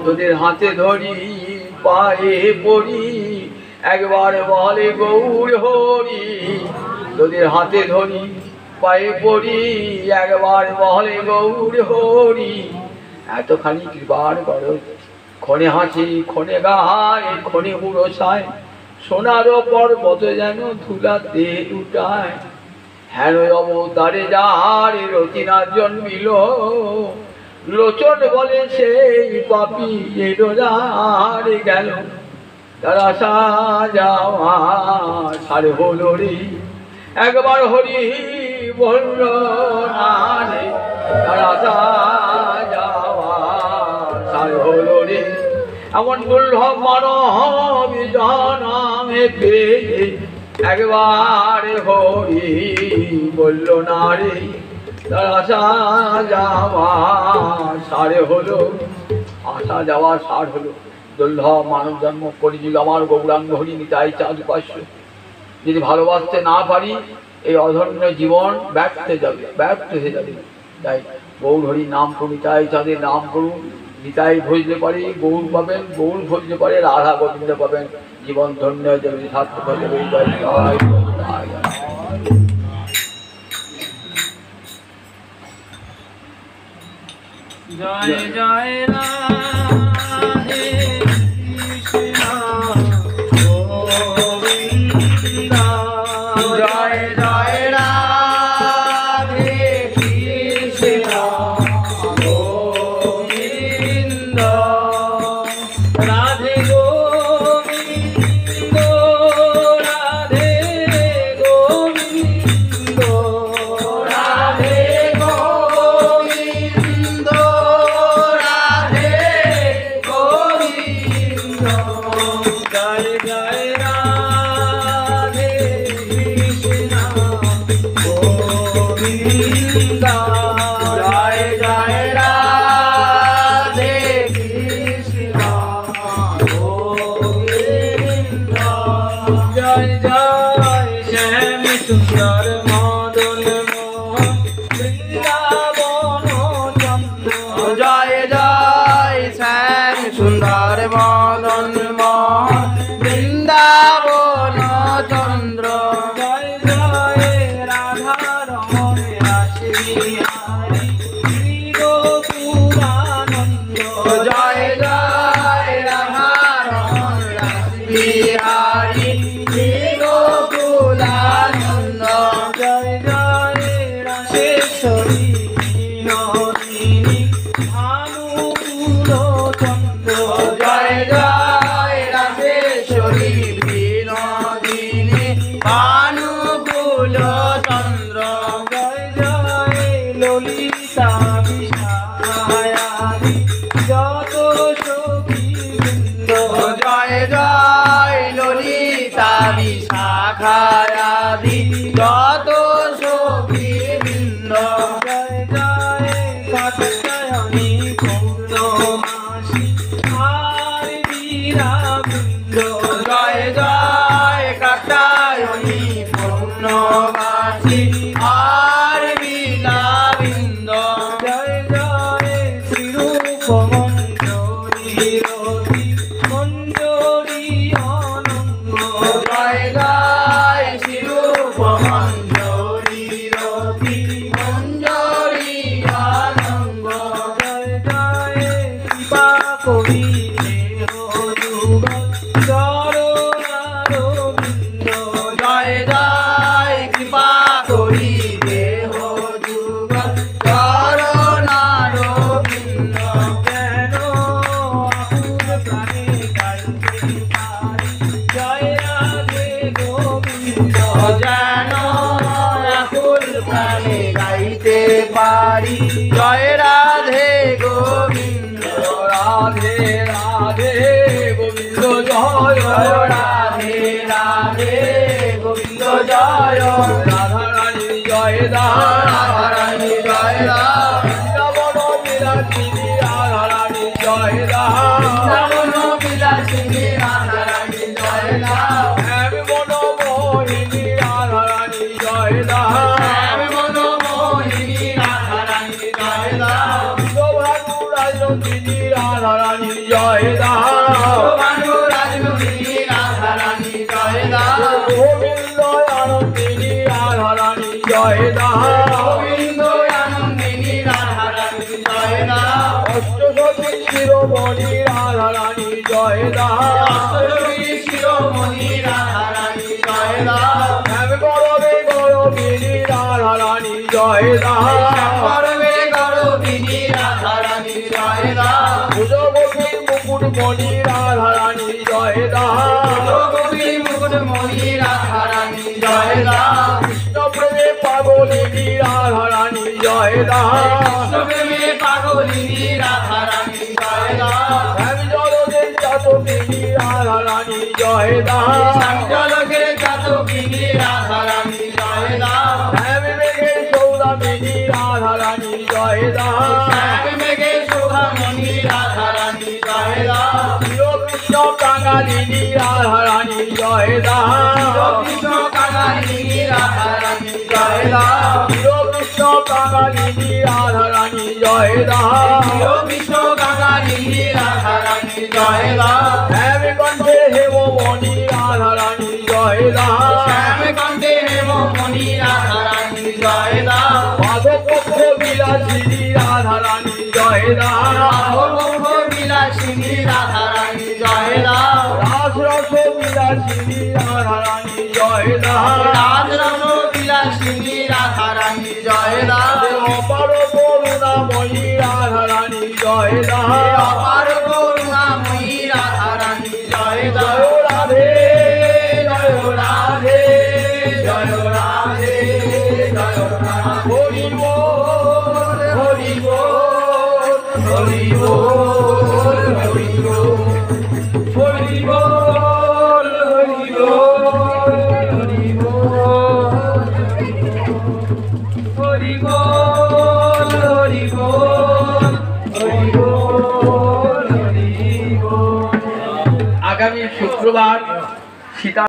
তোদের হাতে ধরি পায়ে পড়ি একবার বলে গৌর হরি। তোদের হাতে ধরি পায়ে পড়ি একবার বলে গৌর হরি। এতখানি কৃপার গরজ ক্ষণে হাসি ক্ষণে গায় ক্ষণে বুড়ো ছায় সোনার পর্বত যেন ধুলাতে উঠায়। হেন অবতারে যার রতিনা জন্মিল লোচন বলে সেই পাপি এডোলারে গেল। তারা সাজাওয়া সারে হলো রে একবার হরি বলল না রে। তারা সাজাওয়া সারে হলো রে এমন দুর্লভ মানব জনমে পেয়ে একবার হরি বলল না রে। তার আসা যাওয়া সারে হলো আসা যাওয়া সার হলো। দুর্লভ মানব জন্ম করেছিল আমার গৌরাঙ্গ হরি নিতাই চাঁদ উপাস্য। যদি ভালোবাসতে না পারি এই অধন্য জীবন ব্যর্থ যাবে ব্যর্থ হয়ে যাবে। তাই গৌর হরি নাম করুন নিতাই চাঁদের নাম করুন। নিতাই ভজলে পারে গৌর পাবেন গৌর ভজলে পারে রাধা গোবিন্দ পাবেন। জীবন ধন্য হয়ে যাবে সার্থক হয়ে যাবে। জয় জয় রাধে কৃষ্ণ গোবিন্দ। জয় জয় রাধে কৃষ্ণ গোবিন্দ। রাধে গোবিন্দ রাধে গোবিন্দ রাধে গোবিন্দ রাধে গোবিন্দ। জয় জয় রাধে কৃষ্ণ গোবিন্দ। জয় জয় রাধে কৃষ্ণ গোবিন্দ। জয় জয় শ্যাম সুন্দর মদন মোহন বৃন্দাবন চন্দ্র। জয় জয় শ্যাম সুন্দর মদন মোহন বৃন্দাবন চন্দ্র। জয় জয় রাধা রমণ রাশি বিহারী শ্রী গোকুলানন্দ। জয় জয় রাধা রমণ রাশি বিহারী শ্রী গোকুলানন্দ। জয় জয় রাশেশ্বরী বিনোদিনী ভানুকুল চন্দ্র। জয় জয় রাশেশ্বরী বিনোদিনী ভানুকুল চন্দ্র। জয় জয় ললিতা বিশাখায়াদি যত সখী বৃন্দ। জয় জয় ললিতা বিশাখায়াদি যত সখী বৃন্দ। জয় জয় কাত্যায়নী পৌর্ণমাসী আর বীরা বৃন্দ। জয় জয় কাত্যায়নী পৌর্ণমাসী আর বীরা বৃন্দ। জয় জয় শ্রীরূপ মঞ্জরী রতি মঞ্জরী অনঙ্গ। জয় জয় শ্রীরূপ মঞ্জরী রতি মঞ্জরী অনঙ্গ। জয় জয় কৃপা করিলে যুগল চরণারবিন্দ। জয় জয় কৃপা যেন আকুল প্রাণে গাইতে পারি জয় রাধে গোবিন্দ রাধে রাধে গোবিন্দ জয় রাধে রাধে গোবিন্দ জয় রাধা রানী জয় রাধা রানী জয় বৃন্দাবন বিলাসিনী রাধা রানী জয় বৃন্দাবন বিলাসিনী রাধা রানী জয় আমি মন মোহিনী রাধা রানী জয় আমি মনোমোহিনী রাধা রানী জয় ভানু রাজনন্দিনী রাধা রানী জয় ভানু রাজনন্দিনী রাধা রানী জয় গোবিন্দ আনন্দিনী রাধা রানী জয় গোবিন্দ আনন্দিনী রাধা রানী জয় অষ্টসতী শিরোমণি রাধা রানী জয় অষ্টযোগী শিরোমণি রাধা রানী জয় আমি গরবে গরবিনী রাধা রানী জয় করবে গরবিনী রাধা রানী জয় ভুজগোপী মুকুটমণি রাধা রানী জয় গোপী মুকুটমণি রাধা রানী জয় কৃষ্ণ প্রেমে পাগলিনী রাধা রানী জয় কৃষ্ণপ্রেমে পাগলিনী রাধা রানী জয় আমি জলদের চাতকিনী রাধা রানী জয় জলকে চাতকিনী রাধা রানী জয় আমি মেঘের সৌদামিনী রাধা রানী জয় মেঘে শোভামণি রাধা রানী জয় কৃষ্ণ কাঙালিনী রাধা রানী জয় কৃষ্ণ কাঙালিনী রাধা রানী জয় কৃষ্ণ কাঙালিনী রাধা রানী জয় কৃষ্ণ কাঙালিনী রাধা রানী জয় আমি কণ্ঠে হেমমণি রাধা রানী জয় শ্যামে কণ্ঠে হেমমণি রাধা রানী জয় মাধব বিলাসিনী রাধা রানী জয় বিলাসিনী রাধা রানী জয় রাসরস বিলাসিনী রাধা রানী জয় রাজরস বিলাসিনী রাধা রানী জয় অপার করুণাময়ী রাধা রানী জয় অপার করুণাময়ী রাধা রানী জয় জয় রাধে জয় রাধে জয় রাধে জয় রাধে হরি বল হরি বল হরি বল হরি বল হরি বল হরি বল হরি বল হরি বল হরি বল হরি বল হরি বল। আগামী শুক্রবার সীতা